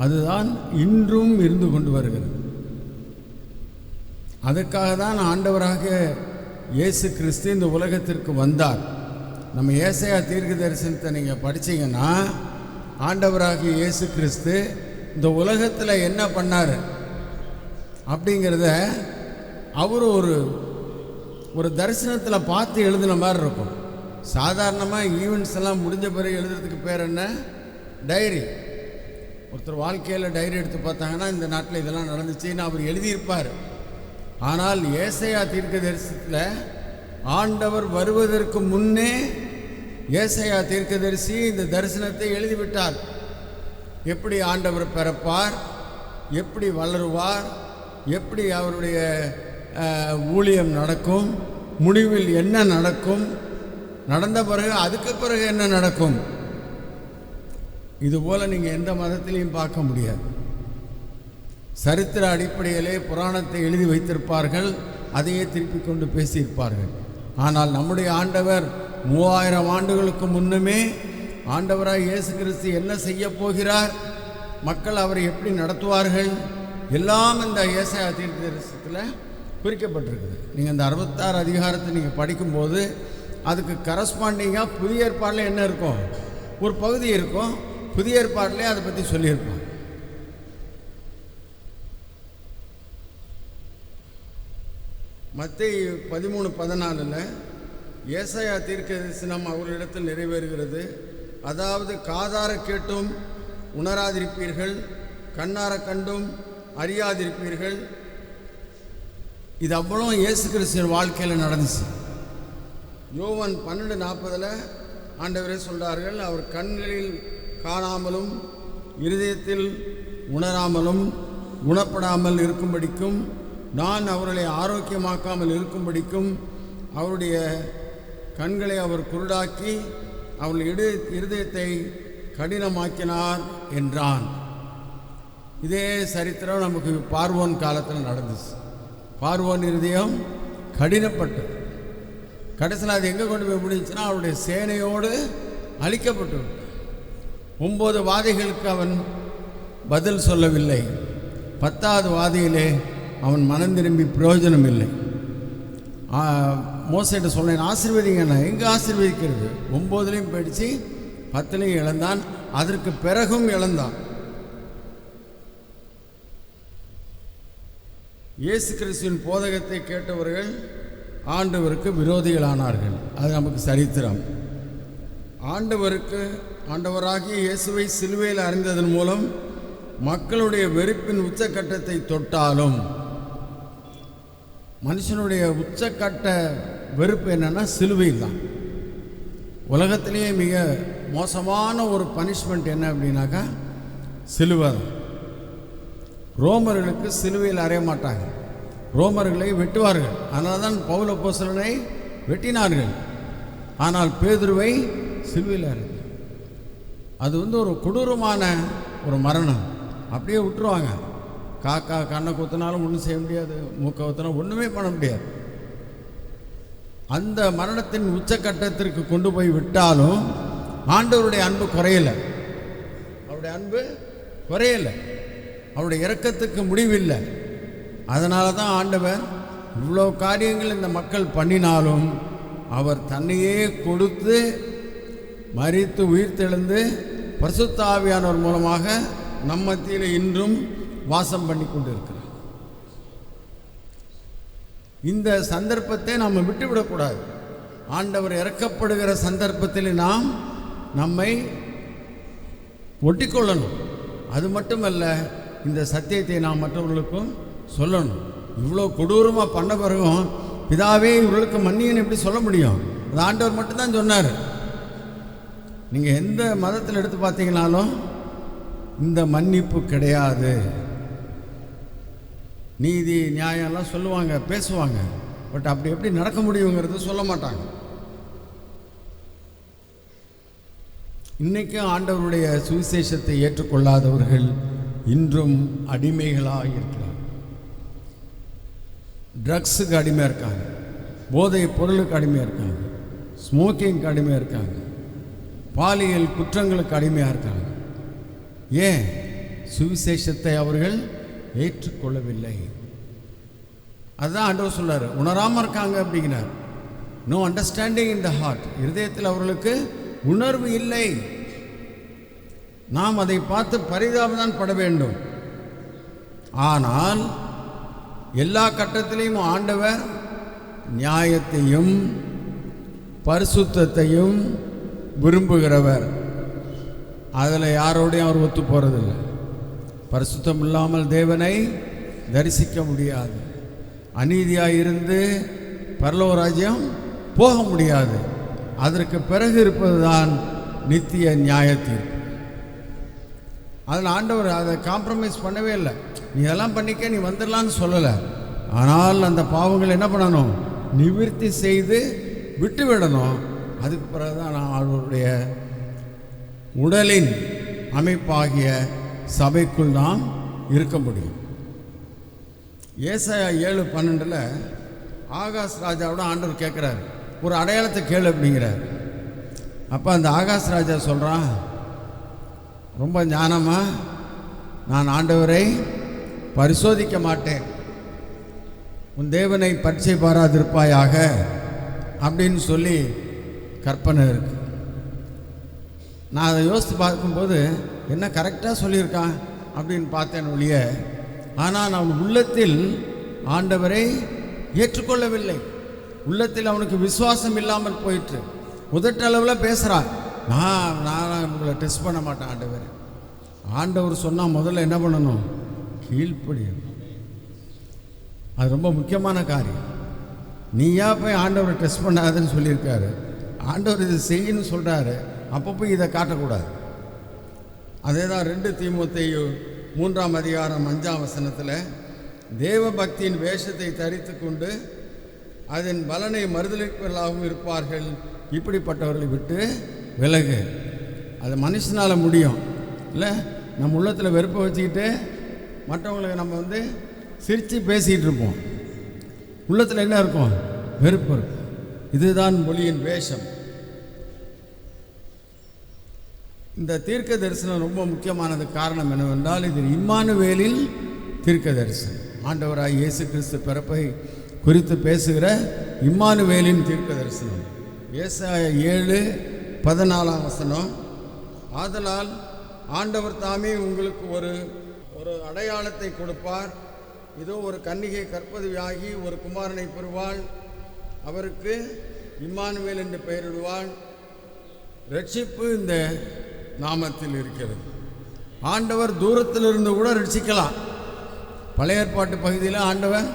அதுதான் இன்றும் இருந்து கொண்டு வருகிறது. அதுக்காக தான் ஆண்டவராக இயேசு கிறிஸ்து இந்த உலகத்திற்கு வந்தார். நம்ம ஏசாயா தீர்க்கதரிசனத்தை நீங்கள் படித்தீங்கன்னா ஆண்டவராகிய இயேசு கிறிஸ்து இந்த உலகத்தில் என்ன பண்ணார் அப்படிங்கிறத அவர் ஒரு தரிசனத்தில் பார்த்து எழுதின மாதிரி இருக்கும். சாதாரணமாக ஈவெண்ட்ஸ் எல்லாம் முடிஞ்ச பிறகு எழுதுறதுக்கு பேர் என்ன? டைரி. ஒருத்தர் வாழ்க்கையில் டைரி எடுத்து பார்த்தாங்கன்னா இந்த நாட்டில் இதெல்லாம் நடந்துச்சுன்னு அவர் எழுதியிருப்பார். ஆனால் ஏசாயா தீர்க்கதரிசனத்தில் ஆண்டவர் வருவதற்கு முன்னே ஏசாயா தீர்க்கதரிசி இந்த தரிசனத்தை எழுதிவிட்டார். எப்படி ஆண்டவர் பிறப்பார், எப்படி வளருவார், எப்படி அவருடைய ஊழியம் நடக்கும், முடிவில் என்ன நடக்கும், நடந்த பிறகு அதுக்கு பிறகு என்ன நடக்கும், இதுபோல் நீங்கள் எந்த மதத்திலையும் பார்க்க முடியாது. சரித்திர அடிப்படையிலே புராணத்தை எழுதி வைத்திருப்பார்கள், அதையே திருப்பி கொண்டு பேசியிருப்பார்கள். ஆனால் நம்முடைய ஆண்டவர் 3000 ஆண்டுகளுக்கு முன்னுமே ஆண்டவராக இயேசு கிறிஸ்து என்ன செய்ய போகிறார், மக்கள் அவரை எப்படி நடத்துவார்கள், எல்லாம் இந்த ஏசாயா தீர்க்கதரிசனத்தில் குறிக்கப்பட்டிருக்குது. நீங்கள் இந்த 66 அதிகாரத்தை நீங்கள் படிக்கும்போது அதுக்கு கரஸ்பாண்டிங்காக புதிய ஏற்பாடில் என்ன இருக்கும், ஒரு பகுதி இருக்கும். புதிய ஏற்பாட்டிலே அதை பற்றி சொல்லியிருப்பாங்க. மத்தேயு 13:14 ஏசாயா தீர்க்கதரிசனம் அவர்களிடத்தில் நிறைவேறுகிறது. அதாவது காதார கேட்டும் உணராதிருப்பீர்கள், கண்ணார கண்டும் அறியாதிருப்பீர்கள். இது அவ்வளோ இயேசு கிறிஸ்துவின் வாழ்க்கையில் நடந்துச்சு. யோவான் 12:40 ஆண்டவரே சொல்கிறார்கள், அவர் கண்களில் காணாமலும் இருதயத்தில் உணராமலும் குணப்படாமல் இருக்கும்படிக்கும், நான் அவர்களை ஆரோக்கியமாக்காமல் இருக்கும்படிக்கும் அவருடைய கண்களை அவர் குருடாக்கி அவர்கள் இருதயத்தை கடினமாக்கினார் என்றான். இதே சரித்திரம் நமக்கு பார்வோன் காலத்தில் நடந்துச்சு. பார்வோன் இருதயம் கடினப்பட்டு கடைசியில் அது எங்கே கொண்டு போய் முடிஞ்சுன்னா அவருடைய சேனையோடு அழிக்கப்பட்டு 9 வாதிகளுக்கு அவன் பதில் சொல்லவில்லை. 10வது வாதியிலே அவன் மனம் திரும்பி பிரயோஜனம் இல்லை. மோசேட்ட சொன்னேன், ஆசீர்வதிங்கண்ணா. எங்கே ஆசீர்வதிக்கிறது? 9லையும் போயிடுச்சு, 10லையும் இழந்தான், அதற்கு பிறகும் இழந்தான். இயேசு கிறிஸ்துவின் போதகத்தை கேட்டவர்கள் ஆண்டவருக்கு விரோதிகளானார்கள். அது நமக்கு சரித்திரம். ஆண்டவராகிய இயேசுவை சிலுவையில் அறிந்ததன் மூலம் மக்களுடைய வெறுப்பின் உச்சக்கட்டத்தை தொட்டாலும், மனுஷனுடைய உச்சக்கட்ட வெறுப்பு என்னன்னா சிலுவையில் தான். உலகத்திலேயே மிக மோசமான ஒரு பனிஷ்மெண்ட் என்ன அப்படின்னாக்கா சிலுவை தான். ரோமர்களுக்கு சிலுவையில் அறைய மாட்டாங்க, ரோமர்களை வெட்டுவார்கள். அதனால தான் பவுல் அப்போஸ்தலனை வெட்டினார்கள். ஆனால் பேதுருவை சிலுவையில் அறைந்தார். அது ஒரு கொடூரமான ஒரு மரணம். அப்படியே விட்டுருவாங்க. காக்கா கண்ணை குத்தினாலும் ஒன்றும் செய்ய முடியாது, மூக்கை குத்தினாலும் ஒன்றுமே பண்ண முடியாது. அந்த மரணத்தின் உச்சக்கட்டத்திற்கு கொண்டு போய் விட்டாலும் ஆண்டவருடைய அன்பு குறையலை. அவருடைய அன்பு குறையலை, அவருடைய இரக்கத்துக்கு முடிவில்லை. அதனால தான் ஆண்டவர் இவ்வளோ காரியங்கள் இந்த மக்கள் பண்ணினாலும் அவர் தன்னையே கொடுத்து மரித்து உயிர்த்தெழுந்து பரிசுத்த ஆவியானவர் மூலமாக நம் மத்தியில் இன்றும் வாசம் பண்ணி கொண்டிருக்கிறார். இந்த சந்தர்ப்பத்தை நாம் விட்டுவிடக்கூடாது. ஆண்டவர் இறக்கப்படுகிற சந்தர்ப்பத்தில் நாம் நம்மை ஒட்டிக்கொள்ளணும். அது மட்டுமல்ல, இந்த சத்தியத்தை நாம் மற்றவர்களுக்கும் சொல்லணும். இவ்வளோ கொடூரமாக பண்ண பிறகும் பிதாவே இவர்களுக்கு மன்னியன்னு எப்படி சொல்ல முடியும்? அது ஆண்டவர் மட்டும்தான் சொன்னார். நீங்கள் எந்த மதத்தில் எடுத்து பார்த்தீங்கனாலும் இந்த மன்னிப்பு கிடையாது. நீதி நியாயம்லாம் சொல்லுவாங்க, பேசுவாங்க, பட் அப்படி எப்படி நடக்க முடியுங்கிறது சொல்ல மாட்டாங்க. இன்றைக்கும் ஆண்டவருடைய சுவிசேஷத்தை ஏற்றுக்கொள்ளாதவர்கள் இன்றும் அடிமைகளாக இருக்கிறார். ட்ரக்ஸுக்கு அடிமையாக இருக்காங்க, போதை பொருளுக்கு அடிமையாக இருக்காங்க, ஸ்மோக்கிங்க்கு அடிமையாக இருக்காங்க, பாலியல் குற்றங்களுக்கு அடிமையாக இருக்காங்க. ஏன்? சுவிசேஷத்தை அவர்கள் ஏற்றுக்கொள்ளவில்லை. அதுதான் ஆண்டவர் சொல்றாரு, உணராமல் இருக்காங்க அப்படிங்கிறார். No understanding in the heart. இருதயத்தில் அவர்களுக்கு உணர்வு இல்லை. நாம் அதை பார்த்து பரிதாபம் தான் பட வேண்டும். ஆனால் எல்லா கட்டத்திலையும் ஆண்டவர் நியாயத்தையும் பரிசுத்தத்தையும் விரும்புகிறவர். அதில் யாரோடையும் அவர் ஒத்து போகிறதில்லை. பரிசுத்தம் இல்லாமல் தேவனை தரிசிக்க முடியாது. அநீதியாக இருந்து பரலோக ராஜ்யம் போக முடியாது. அதற்கு பிறகு இருப்பது தான் நித்திய நியாய தீர்ப்பு. அதில் ஆண்டவர் அதை காம்ப்ரமைஸ் பண்ணவே இல்லை. நீ இதெல்லாம் பண்ணிக்க, நீ வந்துடலான்னு சொல்லலை. ஆனால் அந்த பாவங்கள் என்ன பண்ணணும்? நிவர்த்தி செய்து விட்டு விடணும். அதுக்கு பிறகு தான் நான் அவருடைய உடலின் அமைப்பாகிய சபைக்குள் நாம் இருக்க முடியும். ஏசாயா 7:12 ஆகாஷ் ராஜாவோட ஆண்டவர் கேட்குறாரு, ஒரு அடையாளத்தை கேளு அப்படிங்கிறார். அப்போ அந்த ஆகாஷ் ராஜா சொல்கிறான், ரொம்ப ஞானமாக, நான் ஆண்டவரை பரிசோதிக்க மாட்டேன், உன் தேவனை பரீட்சை பாராதிருப்பாயாக அப்படின்னு சொல்லி கற்பனை இருக்கு. நான் அதை யோசித்து பார்க்கும்போது என்ன கரெக்டாக சொல்லியிருக்கான் அப்படின்னு பார்த்தேன் ஒழிய, ஆனால் அவன் உள்ளத்தில் ஆண்டவரை ஏற்றுக்கொள்ளவில்லை. உள்ளத்தில் அவனுக்கு விசுவாசம் இல்லாமல் போயிட்டு உதட்டளவில் பேசுகிறான், நான் உங்களை டெஸ்ட் பண்ண மாட்டேன் ஆண்டவர். ஆண்டவர் சொன்னால் முதல்ல என்ன பண்ணணும்? கீழ்ப்படியணும். அது ரொம்ப முக்கியமான காரியம். நீயா போய் ஆண்டவரை டெஸ்ட் பண்ணாதுன்னு சொல்லியிருக்காரு. ஆண்டவர் இது செய்யணும்னு சொல்கிறாரு, அப்போ போய் இதை காட்டக்கூடாது. அதே தான் 2 தீமோத்தேயு 3:5 தேவ பக்தியின் வேஷத்தை தரித்து கொண்டு அதன் பலனை மறுதலிப்பவர்களாகவும் இருப்பார்கள், இப்படிப்பட்டவர்களை விட்டு விலகு. அது மனுஷனால் முடியும் இல்லை? நம்ம உள்ளத்தில் வெறுப்பை வச்சுக்கிட்டு மற்றவங்களுக்கு நம்ம சிரித்து பேசிகிட்டு இருப்போம். உள்ளத்தில் என்ன இருக்கும்? வெறுப்பு இருக்கும். இதுதான் மொழியின் வேஷம். இந்த தீர்க்க தரிசனம் ரொம்ப முக்கியமானது. காரணம் என்னவென்றால், இது இம்மானுவேலின் தீர்க்க தரிசனம். ஆண்டவராய் இயேசு கிறிஸ்து பிறப்பை குறித்து பேசுகிற இம்மானுவேலின் தீர்க்க தரிசனம். ஏசாயா 7:14 ஆதலால் ஆண்டவர் தாமே உங்களுக்கு ஒரு அடையாளத்தை கொடுப்பார். இதோ ஒரு கன்னிகை கற்பதியாகி ஒரு குமாரனை பெறுவாள், அவருக்கு இம்மானுவேல் என்று பெயரிடுவாள். ரட்சிப்பு இந்த நாமத்தில் இருக்கிறது. ஆண்டவர் தூரத்திலிருந்து கூட ரட்சிக்கலாம். பழைய ஏற்பாட்டு பகுதியில் ஆண்டவர்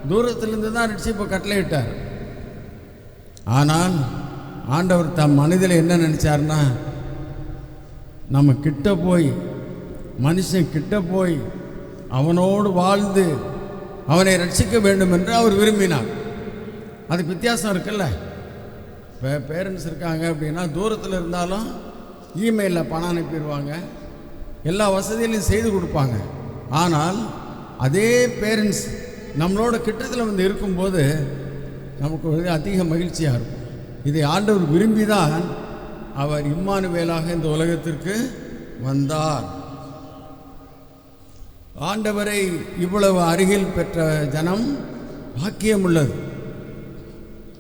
தூரத்திலிருந்து தான் ரட்சிப்பை கட்டளையிட்டார். ஆனால் ஆண்டவர் தம் மனதில் என்ன நினச்சார்னா, நம்ம கிட்ட போய், மனுஷன் கிட்ட போய் அவனோடு வாழ்ந்து அவனை ரட்சிக்க வேண்டும் என்று அவர் விரும்பினார். அதுக்கு வித்தியாசம் இருக்குல்ல. பேரண்ட்ஸ் இருக்காங்க அப்படின்னா தூரத்தில் இருந்தாலும் இமெயிலில் பணம் அனுப்பிடுவாங்க, எல்லா வசதிகளையும் செய்து கொடுப்பாங்க. ஆனால் அதே பேரண்ட்ஸ் நம்மளோட கிட்டத்தில் வந்து இருக்கும்போது நமக்கு ஒரு அதிக மகிழ்ச்சியாக இருக்கும். இதை ஆண்டவர் விரும்பி தான் அவர் இம்மானுவேலாக இந்த உலகத்திற்கு வந்தார். ஆண்டவரை இவ்வளவு அருகில் பெற்ற ஜனம் பாக்கியம் உள்ளது.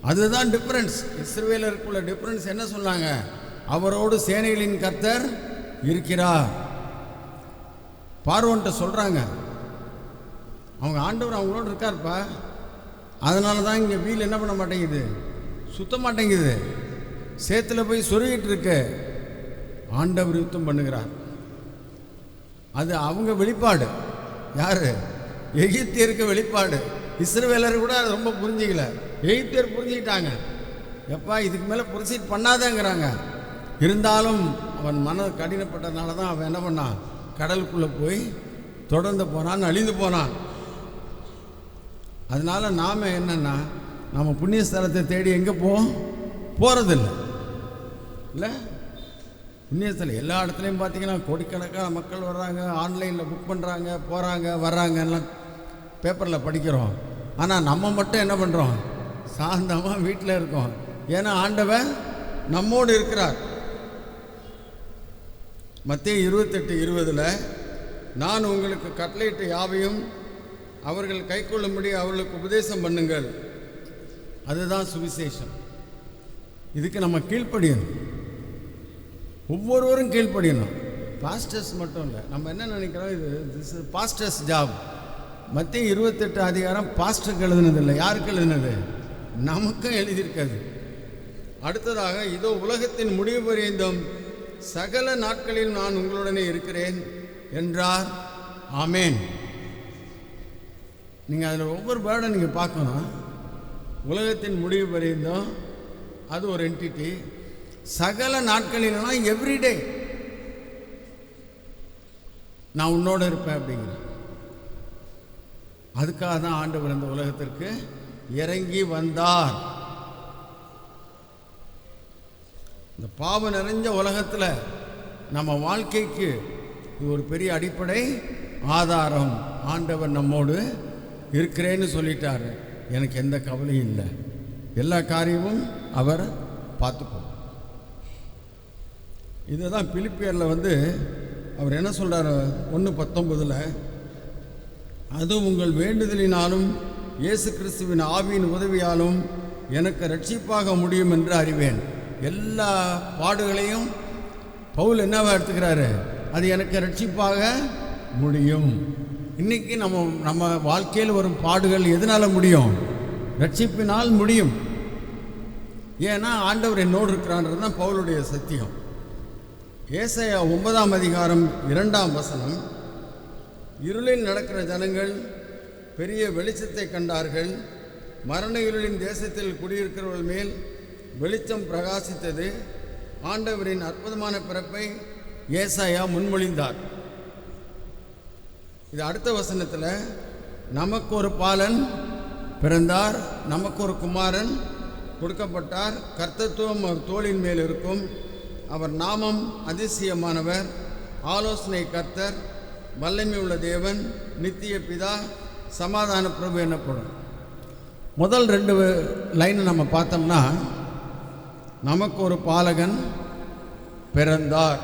அதுதான் டிஃப்ரென்ஸ். இஸ்ரவேலருக்குள்ள டிஃப்ரென்ஸ் என்ன சொன்னாங்க? அவரோடு சேனைகளின் கர்த்தர் இருக்கிறார். பார்வோன்ட்ட சொல்கிறாங்க, அவங்க ஆண்டவர் அவங்களோட இருக்கார்ப்பா, அதனால தான் இங்கே வீல் என்ன பண்ண மாட்டேங்குது, சுத்த மாட்டேங்குது, சேத்துல போய் சொருகிட்டு இருக்கு. ஆண்டவர் யுத்தம் பண்ணுகிறார். அது அவங்க வெளிப்பாடு. யார்? எகிப்தியருக்கு வெளிப்பாடு. இஸ்ரவேலர் கூட அதை ரொம்ப புரிஞ்சிக்கல. எகிப்தியர் புரிஞ்சுக்கிட்டாங்க, எப்பா இதுக்கு மேலே ப்ரொசீட் பண்ணாதேங்கிறாங்க. இருந்தாலும் அவன் மன கடினப்பட்டதுனால தான் அவன் என்ன பண்ணான், கடலுக்குள்ளே போய் தொடர்ந்து போனான், அழிந்து போனான். அதனால் நாம் என்னென்னா, நம்ம புண்ணிய ஸ்தலத்தை தேடி எங்கே போகிறதில்ல இல்லை. புண்ணியஸ்தலம் எல்லா இடத்துலையும் பார்த்தீங்கன்னா கோடிக்கணக்கான மக்கள் வர்றாங்க, ஆன்லைனில் புக் பண்ணுறாங்க, போகிறாங்க, வர்றாங்கலாம் பேப்பரில் படிக்கிறோம். ஆனால் நம்ம மட்டும் என்ன பண்ணுறோம், சாந்தமாக வீட்டில் இருக்கோம். ஏன்னா ஆண்டவர் நம்மோடு இருக்கிறார். மத்தேயு 28:20 நான் உங்களுக்கு கட்டளையிட்ட யாவையும் அவர்கள் கைக்கொள்ளும்படி அவர்களுக்கு உபதேசம் பண்ணுங்கள். அதுதான் சுவிசேஷம். இதுக்கு நம்ம கீழ்ப்படியணும், ஒவ்வொருவரும் கீழ்ப்படியணும். பாஸ்டர்ஸ் மட்டும் இல்லை. நம்ம என்ன நினைக்கிறோம், இது திஸ் இஸ் பாஸ்டர்ஸ் ஜாப். மத்தேயு 28 பாஸ்டருக்கு எழுதுனது இல்லை. யாருக்கு எழுதுனது? நமக்கும் எழுதியிருக்காது. அடுத்ததாக, இதோ உலகத்தின் முடிவு பரியந்தம் சகல நாட்களில் நான் உங்களுடனே இருக்கிறேன் என்றார். ஆமேன். நீங்கள் அதில் ஒவ்வொரு வேர்டை நீங்கள் பார்க்கணும். உலகத்தின் முடிவு பரியந்தம் அது ஒரு என்டிட்டி. சகல நாட்களில்னா எவ்ரிடே நான் உன்னோடு இருப்பேன் அப்படிங்கிற. அதுக்காக தான் ஆண்டவர் இந்த உலகத்திற்கு இறங்கி வந்தார். இந்த பாவம் நிறைஞ்ச உலகத்தில் நம்ம வாழ்க்கைக்கு இது ஒரு பெரிய அடிப்படை ஆதாரம். ஆண்டவர் நம்மோடு இருக்கிறேன்னு சொல்லிட்டாரு. எனக்கு எந்த கவலையும் இல்லை, எல்லா காரியமும் அவர் பார்த்துப்போம். இதுதான் பிலிப்பியரில் அவர் என்ன சொல்கிறார், 1:19 அதுவும் உங்கள் வேண்டுதலினாலும் இயேசு கிறிஸ்துவின் ஆவியின் உதவியாலும் எனக்கு ரட்சிப்பாக முடியும் என்று அறிவேன். எல்லா பாடுகளையும் பவுல் என்னவா எடுத்துக்கிறாரு, அது எனக்கு ரட்சிப்பாக முடியும். இன்றைக்கி நம்ம வாழ்க்கையில் வரும் பாடுகள் எதனால் முடியும்? ரட்சிப்பினால் முடியும். ஏன்னா ஆண்டவர் என்னோடு இருக்கிறான்றது தான் பவுலுடைய சத்தியம். ஏசாயா 9:2 இருளில் நடக்கிற ஜனங்கள் பெரிய வெளிச்சத்தை கண்டார்கள். மரண இருளின் தேசத்தில் குடியிருக்கிறவர்கள் மேல் வெளிச்சம் பிரகாசித்தது. ஆண்டவரின் அற்புதமான பிறப்பை ஏசாயா முன்மொழிந்தார். இது அடுத்த வசனத்தில், நமக்கு ஒரு பாலன் பிறந்தார், நமக்கு ஒரு குமாரன் கொடுக்கப்பட்டார், கர்த்தத்துவம் அவர் தோளின் மேல் இருக்கும், அவர் நாமம் அதிசயமானவர், ஆலோசனை கர்த்தர், வல்லமை உள்ள தேவன், நித்திய பிதா, சமாதான பிரபு எனப்படும். முதல் 2 லைனை நம்ம பார்த்தோம்னா, நமக்கு ஒரு பாலகன் பிறந்தார்.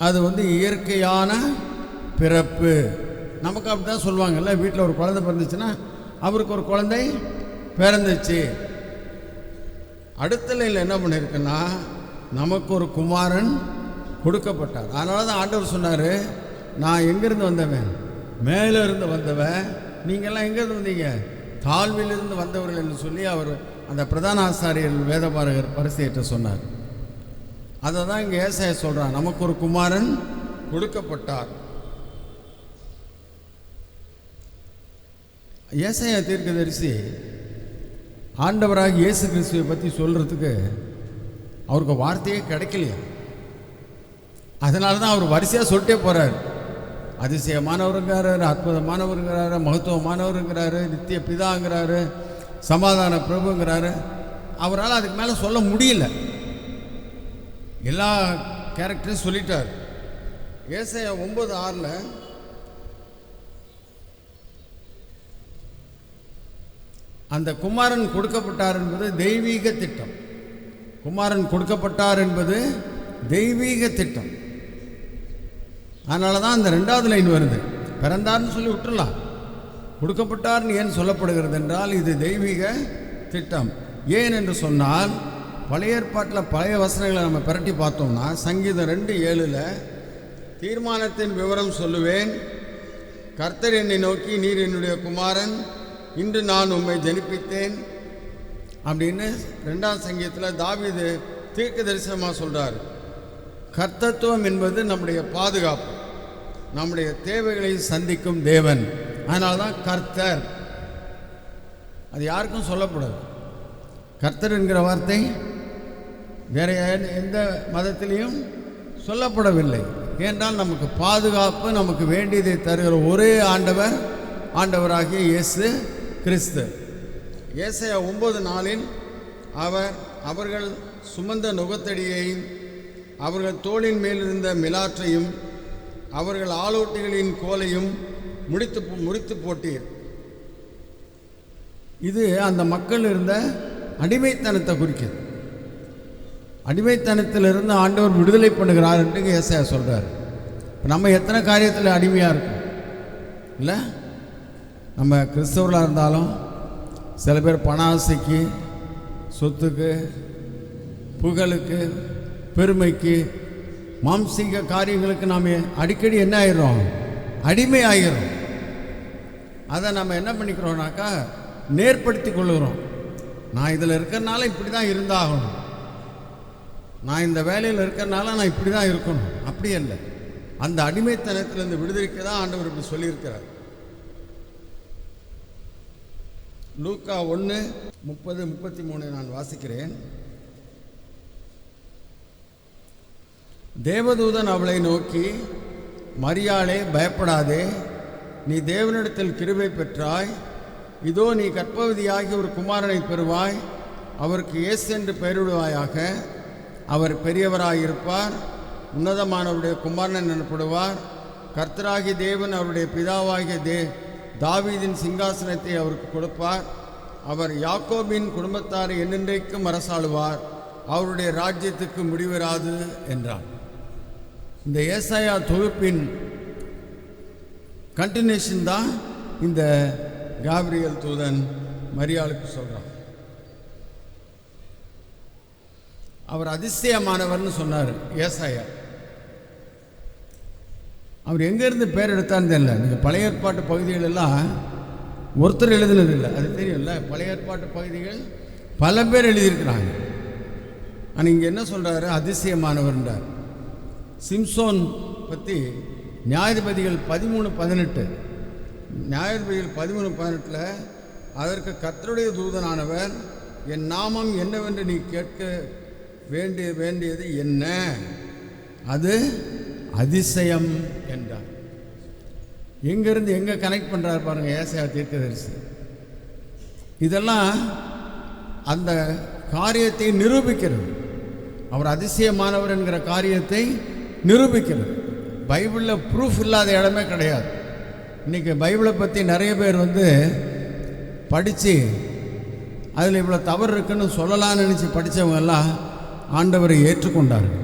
அது இயற்கையான பிறப்பு. நமக்கு அப்படி தான் சொல்லுவாங்கல்ல, வீட்டில் ஒரு குழந்தை பிறந்துச்சுன்னா அவருக்கு ஒரு குழந்தை பிறந்துச்சு. அடுத்த லைனில் என்ன பண்ணியிருக்குன்னா, நமக்கு ஒரு குமாரன் கொடுக்கப்பட்டார். அதனால தான் ஆண்டவர் சொன்னார், நான் எங்கேருந்து வந்தவன்? மேலே இருந்து வந்தவன். நீங்கள்லாம் எங்கேருந்து வந்தீங்க? தாழ்விலிருந்து வந்தவர்கள் என்று சொல்லி அவர் அந்த பிரதான ஆசாரியர் வேதபாரகர் பரிசேற்ற சொன்னார். அதை தான் இங்கே ஏசாயா சொல்கிறான், நமக்கு ஒரு குமாரன் கொடுக்கப்பட்டார். ஏசாயா தீர்க்கதரிசி ஆண்டவராக இயேசு கிறிஸ்துவை பற்றி சொல்கிறதுக்கு அவருக்கு வார்த்தையே கிடைக்கலையா. அதனால தான் அவர் வரிசையாக சொல்லிட்டே போகிறார். அதிசயமானவருங்கிறாரு, அற்புதமானவருங்கிறாரு, மகத்துவமானவருங்கிறாரு, நித்திய பிதாங்கிறாரு, சமாதான பிரபுங்கிறாரு. அவரால் அதுக்கு மேலே சொல்ல முடியல. எல்லா கேரக்டரையும் சொல்லிட்டார். ஏசாயா 9:6 அந்த குமாரன் கொடுக்கப்பட்டார் என்பது தெய்வீக திட்டம். குமாரன் கொடுக்கப்பட்டார் என்பது தெய்வீக திட்டம். அதனால தான் அந்த 2வது லைன் வருது. பிறந்தார்னு சொல்லி விட்டுடலாம், கொடுக்கப்பட்டார்னு ஏன் சொல்லப்படுகிறது என்றால் இது தெய்வீக திட்டம். ஏன் என்று சொன்னால் பழைய ஏற்பாட்டில் பழைய வசனங்களை நம்ம பிரட்டி பார்த்தோம்னா சங்கீதம் 2:7 தீர்மானத்தின் விவரம் சொல்லுவேன், கர்த்தர் என்னை நோக்கி நீர் என்னுடைய குமாரன், இன்று நான் உம்மை ஜனிப்பித்தேன் அப்படின்னு 2ஆம் சங்கீதத்தில் தாவீது தீர்க்க தரிசனமாக சொல்கிறார். கர்த்தத்துவம் என்பது நம்முடைய பாதுகாப்பு, நம்முடைய தேவைகளை சந்திக்கும் தேவன். அதனால தான் கர்த்தர். அது யாருக்கும் சொல்லப்படாது. கர்த்தர் என்கிற வார்த்தை வேற எந்த மதத்திலையும் சொல்லப்படவில்லை. ஏனென்றால் நமக்கு பாதுகாப்பு, நமக்கு வேண்டியதை தருகிற ஒரே ஆண்டவராகிய இயேசு கிறிஸ்து. ஏசாயா 9:4 அவர்கள் சுமந்த நுகத்தடியையும் அவர்கள் தோளின் மேலிருந்த மிலாற்றையும் அவர்கள் ஆலோட்டிகளின் கோலையும் முடித்து போட்டீர். இது அந்த மக்கள் இருந்த அடிமைத்தனத்தை குறிக்கிறது. அடிமைத்தனத்திலிருந்து ஆண்டவர் விடுதலை பண்ணுகிறார் என்று ஏசாயா சொல்கிறார். இப்போ நம்ம எத்தனை காரியத்தில் அடிமையாக இருக்கோம் இல்லை? நம்ம கிறிஸ்தவர்களாக இருந்தாலும் சில பேர் பண ஆசைக்கு, சொத்துக்கு, புகழுக்கு, பெருமைக்கு, மாம்சீக காரியங்களுக்கு நாம் அடிக்கடி என்ன ஆயிடுறோம்? அடிமை ஆகிறோம். அதை நம்ம என்ன பண்ணிக்கிறோம்னாக்கா நேர்படுத்தி கொள்ளுகிறோம். நான் இதில் இருக்கிறனால இப்படி தான் இருந்தாகணும், நான் இந்த வேலையில் இருக்கிறனால நான் இப்படி தான் இருக்கணும். அப்படி இல்லை. அந்த அடிமைத்தனத்திலிருந்து விடுதலைக்கு தான் ஆண்டவர் இப்படி சொல்லியிருக்கிறார். லூக்கா 1:30-33 நான் வாசிக்கிறேன். தேவதூதன் அவளை நோக்கி, மரியாளே பயப்படாதே, நீ தேவனிடத்தில் கிருபை பெற்றாய், இதோ நீ கர்ப்பவதியாகி ஒரு குமாரனை பெறுவாய், அவருக்கு இயேசு என்று பெயரிடுவாயாக. அவர் பெரியவராயிருப்பார், உன்னதமானவருடைய குமாரன் எனப்படுவார். கர்த்தராகி தேவன் அவருடைய பிதாவாகிய தாவீதின் சிங்காசனத்தை அவருக்கு கொடுப்பார். அவர் யாக்கோபின் குடும்பத்தாரை என்னென்றைக்கும் அரசாளுவார், அவருடைய ராஜ்யத்துக்கு முடிவராது என்றார். இந்த ஏசாயா தொகுப்பின் கண்டினியூஷன் தான் இந்த காபிரியல் தூதன் மரியாளுக்கு சொல்கிறான். அவர் அதிசயமானவர்னு சொன்னார் ஏசாயா. அவர் எங்கேருந்து பேர் எடுத்தான்னு தெரியல. நீங்கள் பழைய ஏற்பாட்டு பகுதிகளெல்லாம் ஒருத்தர் எழுதினதில்லை, அது தெரியும்ல. பழைய ஏற்பாட்டு பகுதிகள் பல பேர் எழுதியிருக்கிறாங்க. ஆனால் இங்கே என்ன சொல்கிறாரு? அதிசயமானவர்ன்றார். சிம்சோன் பற்றி நியாயாதிபதிகள் 13:18 நியாயாதிபதிகள் 13:18 அதற்கு கர்த்தருடைய தூதனானவர், என் நாமம் என்னவென்று நீ கேட்க வேண்டியது என்ன? அது அதிசயம் என்றார். எங்கேருந்து எங்கே கனெக்ட் பண்ணுறாரு பாருங்கள் ஏசாயா தீர்க்கதரிசி. இதெல்லாம் அந்த காரியத்தை நிரூபிக்கிறது. அவர் அதிசயமானவர் என்கிற காரியத்தை நிரூபிக்கிறது. பைபிளில் ப்ரூஃப் இல்லாத இடமே கிடையாது. இன்றைக்கி பைபிளை பற்றி நிறைய பேர் படித்து அதில் இவ்வளோ தவறு இருக்குன்னு சொல்லலாம்னு நினச்சி படித்தவங்கெல்லாம் ஆண்டவரை ஏற்றுக்கொண்டார்கள்.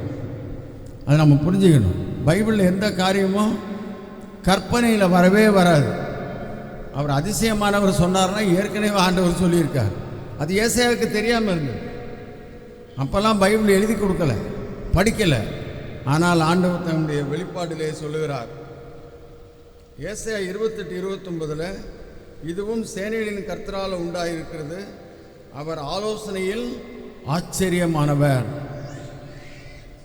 அதை நம்ம புரிஞ்சுக்கணும். பைபிளில் எந்த காரியமும் கற்பனையில் வரவே வராது. அவர் அதிசயமானவர் சொன்னார்னா ஏற்கனவே ஆண்டவர் சொல்லியிருக்கார். அது ஏசாயாவுக்கு தெரியாமல் இருந்தது. அப்போல்லாம் பைபிள் எழுதி கொடுக்கல, படிக்கலை. ஆனால் ஆண்டவர் தன்னுடைய வெளிப்பாட்டிலே சொல்லுகிறார். ஏசாயா 28:29 இதுவும் சேனைகளின் கர்த்தரால் உண்டாயிருக்கிறது, அவர் ஆலோசனையில் ஆச்சரியமானவர்.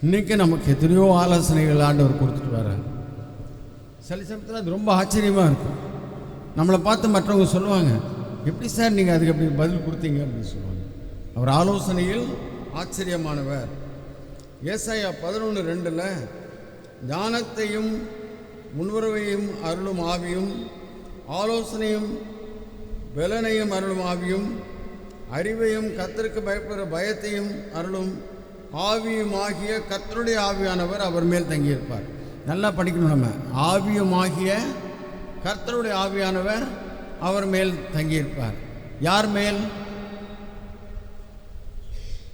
இன்றைக்கி நமக்கு எத்தனையோ ஆலோசனைகள் ஆண்டவர் கொடுத்துட்டு வர்றார். சில சமயத்தில் அது ரொம்ப ஆச்சரியமாக இருக்கும். நம்மளை பார்த்து மற்றவங்க சொல்லுவாங்க, எப்படி சார் நீங்கள் அதுக்கு எப்படி பதில் கொடுத்தீங்க அப்படின்னு சொல்லுவாங்க. அவர் ஆலோசனையில் ஆச்சரியமானவர். ஏசாயா 11:2 ஞானத்தையும் முன்வரவையும் அருளும் ஆவியும், ஆலோசனையும் பலனையும் அருளும் ஆவியும், அறிவையும் கர்த்தருக்கு பயப்படுற பயத்தையும் அருளும் ஆவியும் ஆகிய கர்த்தருடைய ஆவியானவர் அவர் மேல் தங்கியிருப்பார். நல்லா படிக்கணும் நம்ம. ஆவியுமாகிய கர்த்தருடைய ஆவியானவர் அவர் மேல் தங்கியிருப்பார். யார் மேல்?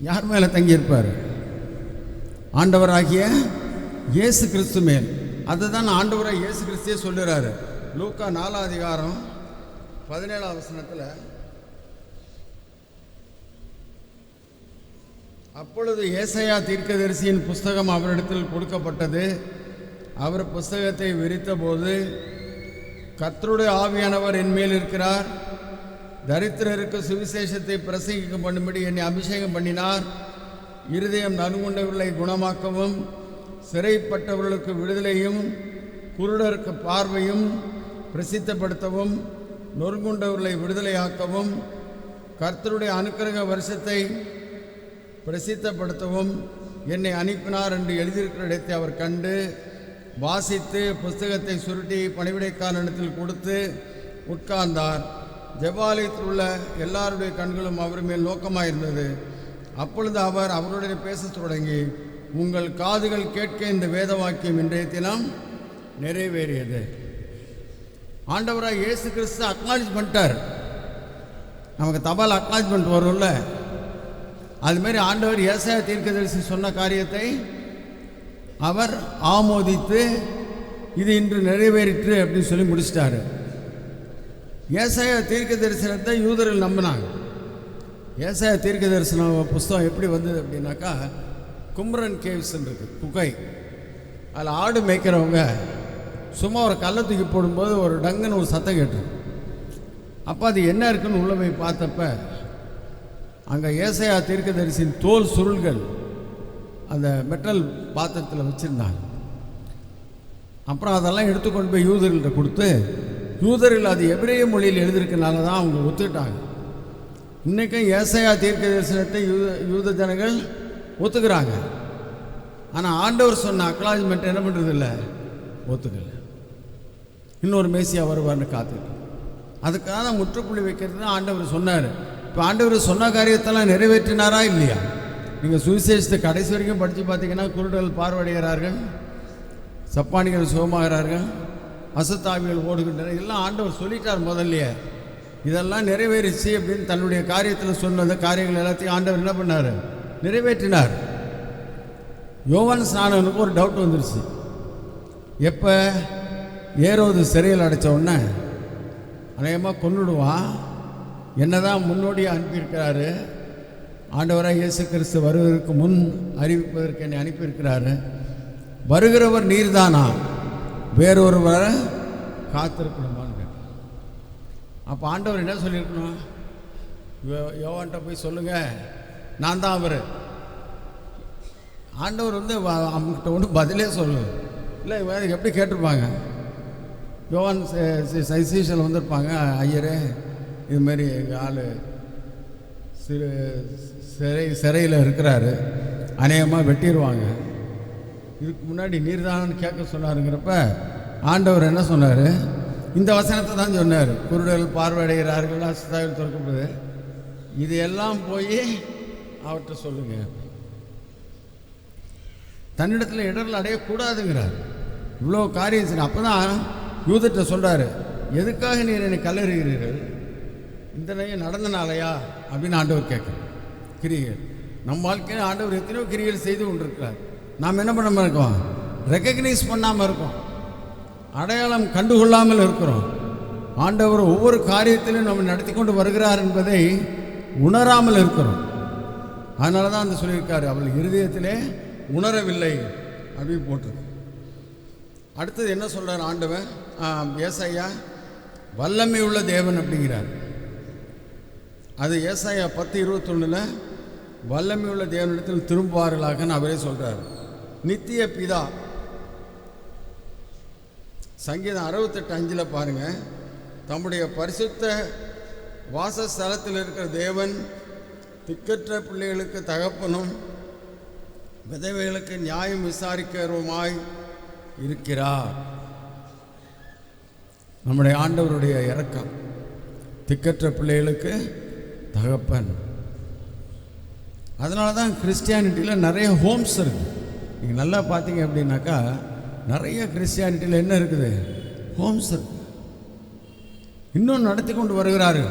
யார் மேலே தங்கியிருப்பார்? ஆண்டவராகிய இயேசு கிறிஸ்து மேல். அதுதான் ஆண்டவராக இயேசு கிறிஸ்துவே சொல்லுறாரு. லூக்கா 4 அதிகாரம் 17 வசனத்தில், அப்பொழுது ஏசாயா தீர்க்கதரிசியின் புஸ்தகம் அவரிடத்தில் கொடுக்கப்பட்டது. அவர் புஸ்தகத்தை விரித்தபோது, கர்த்தருடைய ஆவியானவர் என் மேல் இருக்கிறார், தரித்திரருக்கு சுவிசேஷத்தை பிரசங்கிக்க பண்ணும்படி என்னை அபிஷேகம் பண்ணினார், இருதயம் நறுங்குண்டவர்களை குணமாக்கவும், சிறைப்பட்டவர்களுக்கு விடுதலையும், குருடருக்கு பார்வையும் பிரசித்தப்படுத்தவும், நொறுங்குண்டவர்களை விடுதலையாக்கவும், கர்த்தருடைய அனுக்கிரக வருஷத்தை பிரசித்தப்படுத்தவும் என்னை அனுப்பினார் என்று எழுதியிருக்கிற இடத்தை அவர் கண்டு வாசித்து புஸ்தகத்தை சுருட்டி பணிவிடைக்காரனிடத்தில் கொடுத்து உட்கார்ந்தார். ஜெபாலயத்தில் உள்ள எல்லாருடைய கண்களும் அவர் மேல் நோக்கமாயிருந்தது. அப்பொழுது அவர் அவருடைய பேசத் தொடங்கி, உங்கள் காதுகள் கேட்க இந்த வேத வாக்கியம் இன்றைய தினம் நிறைவேறியது. ஆண்டவராக இயேசு கிறிஸ்து அக்னாலஜ் பண்ணிட்டார். நமக்கு தபால் அக்னாலஜ்மெண்ட் வரும்ல, அதுமாரி ஆண்டவர் ஏசாயா தீர்க்கதரிசி சொன்ன காரியத்தை அவர் ஆமோதித்து இது இன்று நிறைவேறிற்று அப்படின்னு சொல்லி முடிச்சிட்டாரு. ஏசாயா தீர்க்க தரிசனத்தை யூதர்கள் நம்பினாங்க. ஏசாயா தீர்க்க தரிசன புஸ்தகம் எப்படி வந்தது அப்படின்னாக்கா, கும்ரன் கேவ்ஸ் இருக்குது, குகை. அதில் ஆடு மேய்க்கிறவங்க சும்மா ஒரு கல்லை தூக்கி போடும்போது ஒரு டங்குன்னு ஒரு சத்தம் கேட்டு, அப்போ அது என்ன இருக்குன்னு உள்ளே போய் பார்த்தப்ப அங்கே ஏசாயா தீர்க்கதரிசியின் தோல் சுருள்கள் அந்த மெட்டல் பாத்திரத்தில் வச்சுருந்தாங்க. அப்புறம் அதெல்லாம் எடுத்துக்கொண்டு போய் யூதர்கள்ட்ட கொடுத்து, யூதர்கள் அது எபிரேய மொழியில் எழுதியிருக்கனால தான் அவங்க ஒத்துக்கிட்டாங்க. இன்றைக்கும் ஏசாயா தீர்க்க தரிசனத்தை யூத ஜனங்கள் ஒத்துக்கிறாங்க. ஆனால் ஆண்டவர் சொன்ன அக்னாலஜ்மெண்ட் என்ன பண்ணுறது இல்லை, ஒத்துக்கலை. இன்னொரு மேசியா வருவார்னு காத்துக்கிட்டு அதுக்காக முற்றுப்புள்ளி வைக்கிறது தான் ஆண்டவர் சொன்னார். இப்போ ஆண்டவர் சொன்ன காரியத்தெல்லாம் நிறைவேற்றினாரா இல்லையா? நீங்கள் சுவிசேஷத்தை கடைசி வரைக்கும் படித்து பார்த்தீங்கன்னா, குருடர்கள் பார்வையடைகிறார்கள், சப்பானிகள் சுகமாகிறார்கள், அசுத்தாவிகள் ஓடுகின்றன, எல்லாம் ஆண்டவர் சொல்லிட்டார் முதல்லையே. இதெல்லாம் நிறைவேறிச்சு அப்படின்னு தன்னுடைய காரியத்தில் சொன்னது காரியங்கள் எல்லாத்தையும் ஆண்டவர் என்ன பண்ணார், நிறைவேற்றினார். யோவான் ஸ்நானனுக்கு ஒரு டவுட் வந்துருச்சு. எப்போ ஏரோது சிறையில் அடைச்ச உடனே அநேகமாக கொன்னுடுவான், என்னதான் முன்னோடியாக அனுப்பியிருக்கிறாரு, ஆண்டவராக இயேசு கிறிஸ்து வருவதற்கு முன் அறிவிப்பதற்கு என்னை அனுப்பியிருக்கிறாரு, வருகிறவர் நீர்தானா, வேறொருவரை காத்திருக்கணுமான்னு கேட்டேன். அப்போ ஆண்டவர் என்ன சொல்லியிருக்கணும், யோவான்கிட்ட போய் சொல்லுங்கள் நான் தான் அவர். ஆண்டவர் வந்து அவங்ககிட்ட ஒன்றும் பதிலே சொல்லு இல்லை, எப்படி கேட்டிருப்பாங்க. யோவான் சைசீஷில் வந்திருப்பாங்க, ஐயரே இதுமாரி எங்கள் ஆள் சிறையில் இருக்கிறாரு, அநேகமாக வெட்டிடுவாங்க, இதுக்கு முன்னாடி நீர்தானு கேட்க சொன்னாருங்கிறப்ப ஆண்டவர் என்ன சொன்னார், இந்த வசனத்தை தான் சொன்னார், குருடர்கள் பார்வையடைகிறார்கள், அசுத்தாவில் திறக்கப்படுது, இது எல்லாம் போய் அவர்கிட்ட சொல்லுங்க, தன்னிடத்தில் இடர்கள் அடையக்கூடாதுங்கிறார். இவ்வளோ காரியம். அப்போ தான் யூதர்கிட்ட சொல்கிறாரு, எதுக்காக நீர் என்னை கல்லறிகிறீர்கள், இந்த நையம் நடந்தனாலையா அப்படின்னு ஆண்டவர் கேட்குறேன். கிரிகள் நம் வாழ்க்கையில் ஆண்டவர் எத்தனையோ கிரிகள் செய்து கொண்டிருக்கிறார். நாம் என்ன பண்ணாமல் இருக்கோம், ரெக்கக்னைஸ் பண்ணாமல் இருக்கோம், அடையாளம் கண்டுகொள்ளாமல் இருக்கிறோம். ஆண்டவர் ஒவ்வொரு காரியத்திலும் நம்ம நடத்தி கொண்டு வருகிறார் என்பதை உணராமல் இருக்கிறோம். அதனால தான் அந்த சொல்லியிருக்காரு, அவள் இருதயத்திலே உணரவில்லை அப்படின்னு போட்டிருக்கு. அடுத்தது என்ன சொல்கிறார் ஆண்டவர், ஏசாயா வல்லமை உள்ள தேவன் அப்படிங்கிறார். அது ஏசாயா 10:21 வல்லமை உள்ள தேவனிடத்தில் திரும்புவார்களாக அவரே சொல்கிறார். நித்திய பிதா சங்கீதம் 68:5 பாருங்கள், தம்முடைய பரிசுத்த வாசஸ்தலத்தில் இருக்கிற தேவன் திக்கற்ற பிள்ளைகளுக்கு தகப்பனும் விதவைகளுக்கு நியாயம் விசாரிக்கிறவுமாய் இருக்கிறார். நம்முடைய ஆண்டவருடைய இரக்கம், திக்கற்ற பிள்ளைகளுக்கு தகப்பன். அதனால தான் கிறிஸ்டியானிட்டியில் நிறைய ஹோம்ஸ் இருக்குது. நீங்கள் நல்லா பார்த்தீங்க அப்படின்னாக்கா, நிறைய கிறிஸ்டியானிட்டியில் என்ன இருக்குது? ஹோம்ஸ் இன்னும் நடத்தி கொண்டு வருகிறாரு.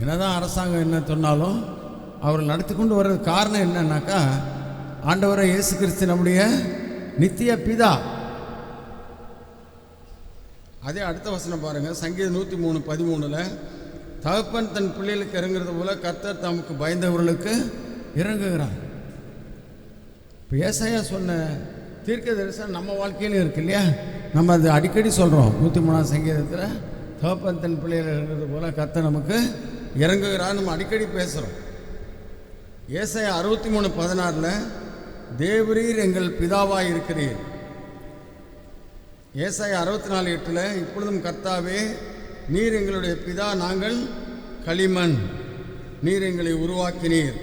என்னதான் அரசாங்கம் என்ன சொன்னாலும் அவர் நடத்தி கொண்டு வர்றது காரணம் என்னன்னாக்கா, ஆண்டவரை இயேசு கிறிஸ்து நம்முடைய நித்திய பிதா. அதே அடுத்த வசனம் பாருங்கள், சங்கீதம் 103:13. தகப்பன் தன் பிள்ளைகளுக்கு இறங்குறது போல கர்த்தர் தமக்கு பயந்தவர்களுக்கு இறங்குகிறார். இப்போ ஏசாயா சொன்ன தீர்க்க தரிசனம் நம்ம வாழ்க்கையிலும் இருக்கு இல்லையா? நம்ம அது அடிக்கடி சொல்கிறோம். 103ஆம் சங்கீதத்தில் தகப்பன் தன் பிள்ளைகள் இறங்குறது போல கர்த்தர் நமக்கு இறங்குகிறார் நம்ம அடிக்கடி பேசுகிறோம். ஏசாயா 63:16 தேவரீர் எங்கள் பிதாவாய் இருக்கிறீர். ஏசாயா 64:8 இப்பொழுதும் கர்த்தாவே நீர் எங்களுடைய பிதா, நாங்கள் களிமண், நீர் எங்களை உருவாக்கினீர்.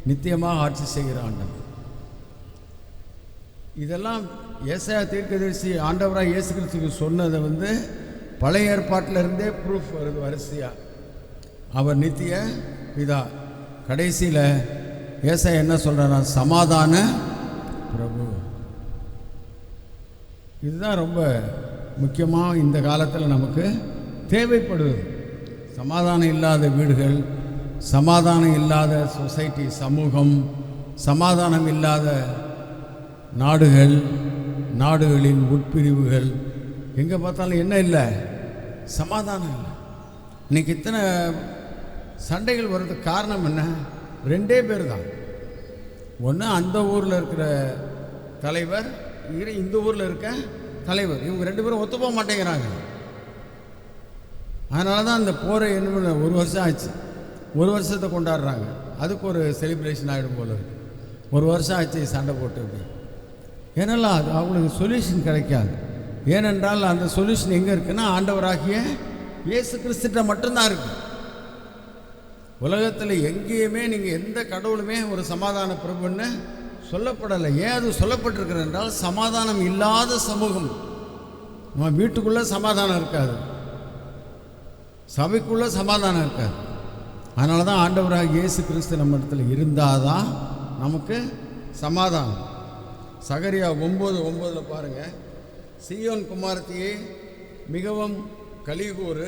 நித்தியமாக ஆட்சி செய்கிற ஆண்டவர். இதெல்லாம் ஏசாயா தீர்க்கதரிசி ஆண்டவராக இயேசு கிறிஸ்துக்கு சொன்னதை பழைய ஏற்பாட்டிலிருந்தே ப்ரூஃப் வருது வரிசையாக. அவர் நித்திய பிதா. கடைசியில் ஏசாயா என்ன சொல்கிறாரா? சமாதான பிரபு. இதுதான் ரொம்ப முக்கியமாக இந்த காலத்தில் நமக்கு தேவைப்படுவது. சமாதானம் இல்லாத வீடுகள், சமாதானம் இல்லாத சொசைட்டி, சமூகம், சமாதானம் இல்லாத நாடுகள், நாடுகளின் உட்பிரிவுகள், எங்கே பார்த்தாலும் என்ன இல்லை? சமாதானம் இல்லை. இன்றைக்கி இத்தனை சண்டைகள் வர்றதுக்கு காரணம் என்ன? 2 பேர் தான். ஒன்று அந்த ஊரில் இருக்கிற தலைவர், இந்த ஊரில் இருக்க தலைவர். இவங்க 2 பேரும் ஒத்து போக மாட்டேங்கிறாங்க. அதனால தான் அந்த போரை என்ன 1 வருஷம் ஆச்சு. 1 வருஷத்தை கொண்டாடுறாங்க. அதுக்கு ஒரு செலிப்ரேஷன் ஆகிடும் போல இருக்கு. 1 வருஷம் ஆச்சு சண்டை போட்டு. ஏன்னால அது அவங்களுக்கு சொல்யூஷன் கிடைக்காது. ஏனென்றால் அந்த சொல்யூஷன் எங்கே இருக்குன்னா, ஆண்டவராகிய இயேசு கிறிஸ்துட்ட மட்டும்தான் இருக்குது. உலகத்தில் எங்கேயுமே நீங்கள் எந்த கடவுளுமே ஒரு சமாதான பிரபுன்னு சொல்லப்படலை. ஏன் அது சொல்லப்பட்டிருக்கிறது என்றால், சமாதானம் இல்லாத சமூகம். நம்ம வீட்டுக்குள்ளே சமாதானம் இருக்காது, சபைக்குள்ளே சமாதானம் இருக்காது. அதனால தான் ஆண்டவராக இயேசு கிறிஸ்து நம்ம இடத்துல இருந்தால் தான் நமக்கு சமாதானம். சகரியா 9:9 பாருங்கள். சீயோன் குமாரத்தியே மிகவும் கலிகூறு,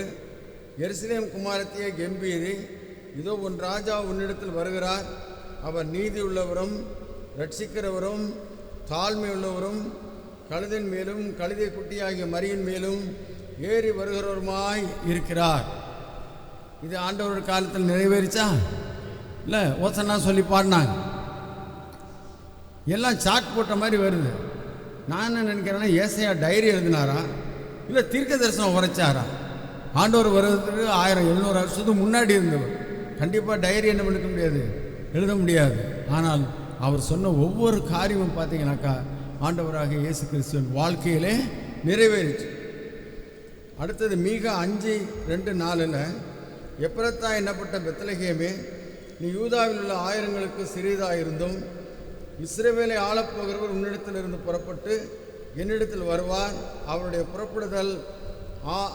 எருசலேம் குமாரத்தியே கெம்பீரி. இதோ உன் ராஜா உன்னிடத்தில் வருகிறார். அவர் நீதி உள்ளவரும் ரட்சிக்கிறவரும் தாழ்மை உள்ளவரும் கழுதின் மேலும் கழுதை குட்டியாகிய மரியின் மேலும் ஏறி வருகிறவருமாய் இருக்கிறார். இது ஆண்டவரோட காலத்தில் நிறைவேறிச்சா? இல்லை, ஓசனா சொல்லி பாடினாங்க. எல்லாம் சாட் போட்ட மாதிரி வருது. நான் என்ன நினைக்கிறேன்னா, ஏசாயா டைரி எழுதினாரா இல்லை தீர்க்க தரிசனம் உரைச்சாரா? ஆண்டவர் வருவதற்கு 1700 வருஷத்துக்கு முன்னாடி இருந்தவர். கண்டிப்பாக டைரி என்ன பண்ணிக்க முடியாது, எழுத முடியாது. ஆனால் அவர் சொன்ன ஒவ்வொரு காரியமும் பார்த்தீங்கன்னாக்கா ஆண்டவராக இயேசு கிறிஸ்துவின் வாழ்க்கையிலே நிறைவேறிச்சு. அடுத்தது மீகா 5:2-4 எப்ரத்தா என்னப்பட்ட பெத்லகேமே, நீ யூதாவில் உள்ள 1000ங்களுக்கு சிறிதாக இருந்தும் இஸ்ரவேலை ஆளப்போகிறவர் உன்னிடத்திலிருந்து புறப்பட்டு என்னிடத்தில் வருவார். அவருடைய புறப்படுதல்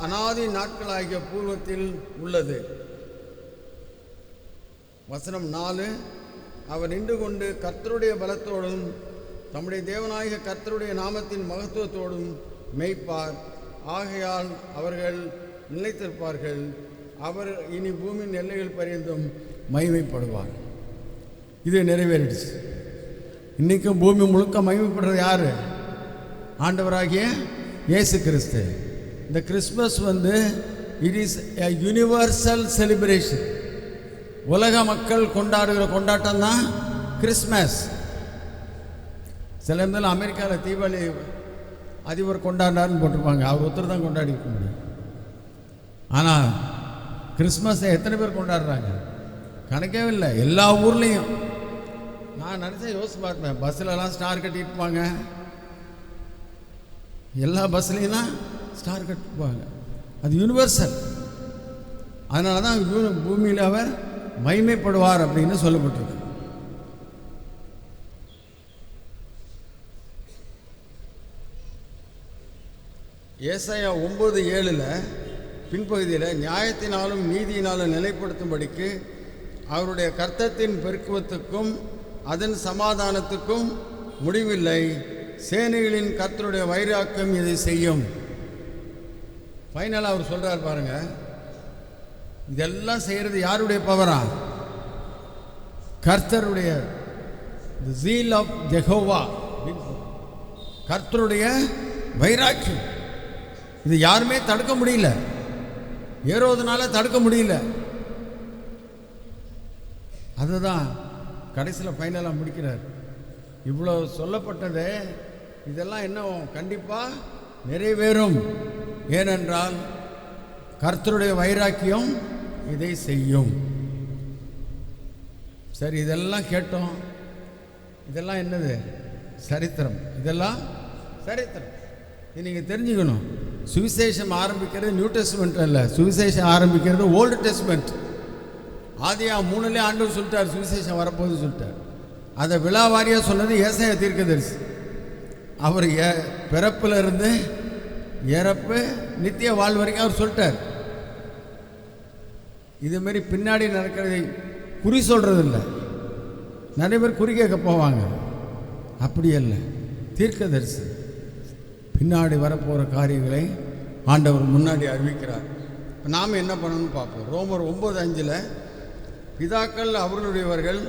அநாதி நாட்களாகிய பூர்வத்தில் உள்ளது. வசனம் 4, அவர் நின்று கொண்டு கர்த்தருடைய பலத்தோடும் தம்முடைய தேவனாகிய கர்த்தருடைய நாமத்தின் மகத்துவத்தோடும் மேய்ப்பார். ஆகையால் அவர்கள் நிலைத்திருப்பார்கள். அவர் இனி பூமியின் எல்லைகள் பரியந்தும் மகிமைப்படுவார். இது நிறைவேறிடுச்சு. இன்றைக்கும் பூமி முழுக்க மகிமைப்படுறது யார்? ஆண்டவராகிய இயேசு கிறிஸ்து. இந்த Christmas it is a universal celebration. உலக மக்கள் கொண்டாடுகிற கொண்டாட்டம் தான் கிறிஸ்மஸ். சில இடத்துல அமெரிக்காவில் தீபாவளி அதிபர் கொண்டாடினார்னு போட்டிருப்பாங்க. அவர் ஒருத்தர் தான் கொண்டாடி இருக்க முடியும். ஆனால் கிறிஸ்மஸை எத்தனை பேர் கொண்டாடுறாங்க? கணக்கவே இல்லை. எல்லா ஊர்லேயும் நான் நினச்சேன், யோசிச்சு பார்ப்பேன். பஸ்ஸிலலாம் ஸ்டார் கட்டிட்டுப்பாங்க. எல்லா பஸ்லேயும் தான் ஸ்டார் கட்டிருப்பாங்க. அது யூனிவர்சல். அதனால தான் பூமியில் அவர் மகிமைப்படுவார் அப்படின்னு சொல்லப்பட்டிருக்கு. ஏசாயா 9:7 பின்பகுதியில் நியாயத்தினாலும் நீதியினாலும் நிலைப்படுத்தும்படிக்கு அவருடைய கர்த்தத்தின் பெருக்குவத்துக்கும் அதன் சமாதானத்துக்கும் முடிவில்லை. சேனைகளின் கர்த்தருடைய வைராக்கியம் இதை செய்யும். ஃபைனலாக அவர் சொல்கிறார் பாருங்க, இதெல்லாம் செய்கிறது யாருடைய பவரா? கர்த்தருடைய the zeal of Jehovah, கர்த்தருடைய வைராக்கியம். இது யாருமே தடுக்க முடியல, ஏரோதுனால தடுக்க முடியல. அதுதான் கடைசியில் ஃபைனலாக முடிக்கிறார். இவ்வளோ சொல்லப்பட்டது இதெல்லாம் இன்னும் கண்டிப்பாக நிறைவேறும். ஏனென்றால் கர்த்தருடைய வைராக்கியம் இதை செய்யும். சரி, இதெல்லாம் கேட்டோம். இதெல்லாம் என்னது? சரித்திரம். இதெல்லாம் சரித்திரம். இது நீங்கள் தெரிஞ்சுக்கணும். சுவிசேஷம் ஆரம்பிக்கிறது நியூ டெஸ்ட்மெண்ட் அல்ல, சுவிசேஷம் ஆரம்பிக்கிறது ஓல்டு டெஸ்ட்மெண்ட். ஆதியா 3 ஆண்டவர் சொல்லிட்டார் சுவிசேஷம் வரப்போகுது சொல்லிட்டார். அதை விழாவாரியாக சொன்னது ஏசாயா தீர்க்கதரிசி. அவர் பிறப்பிலிருந்து இறப்பு நித்திய வாழ் வரைக்கும் அவர் சொல்லிட்டார். இதுமாரி பின்னாடி நடக்கிறதை குறி சொல்கிறது இல்லை. நிறைய பேர் குறி கேட்க போவாங்க, அப்படி அல்ல. தீர்க்கதரிசி பின்னாடி வரப்போகிற காரியங்களை ஆண்டவர் முன்னாடி அறிவிக்கிறார். நாம் என்ன பண்ணணும்னு பார்ப்போம். ரோமர் 9:5 பிதாக்கள் அவர்களுடையவர்கள்,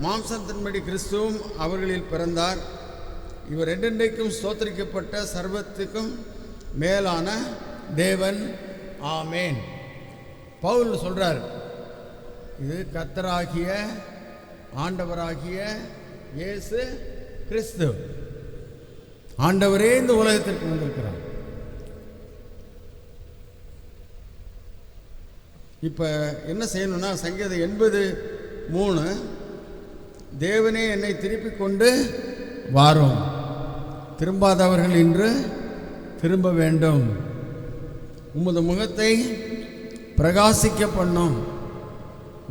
மாம்சத்தின்படி கிறிஸ்துவும் அவர்களில் பிறந்தார். இவர் என்றென்றைக்கும் ஸ்தோத்திரிக்கப்பட்ட சர்வத்துக்கும் மேலான தேவன். ஆமேன். பவுல் சொல்கிறார், இது கர்த்தராகிய ஆண்டவராகிய இயேசு கிறிஸ்து. ஆண்டவரே இந்த உலகத்திற்கு வந்திருக்கிறார். இப்போ என்ன செய்யணும்னா, சங்கீதம் 80:3 தேவனே என்னை திருப்பி கொண்டு வாரும், திரும்பாதவர்கள் இன்று திரும்ப வேண்டும், உமது முகத்தை பிரகாசிக்க பண்ணும்.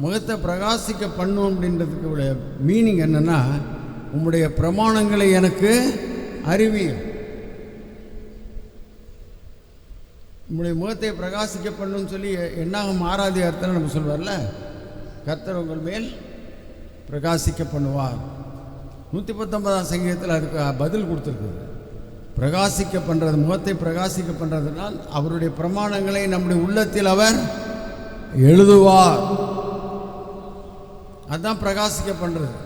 முகத்தை பிரகாசிக்க பண்ணும் அப்படின்றதுக்கு மீனிங் என்னென்னா, உம்முடைய பிரமாணங்களை எனக்கு அறிவியும். உங்களுடைய முகத்தை பிரகாசிக்க பண்ணுன்னு சொல்லி என்னாகும் 6வது அர்த்தம் நம்ம சொல்வார்ல, கர்த்தர் உங்கள் மேல் பிரகாசிக்க பண்ணுவார். 119ஆம் சங்கீதத்தில் அதுக்கு பதில் கொடுத்துருக்குது. பிரகாசிக்க பண்ணுறது, முகத்தை பிரகாசிக்க பண்ணுறதுனால் அவருடைய பிரமாணங்களை நம்முடைய உள்ளத்தில் அவர் எழுதுவார். அதுதான் பிரகாசிக்க பண்ணுறது.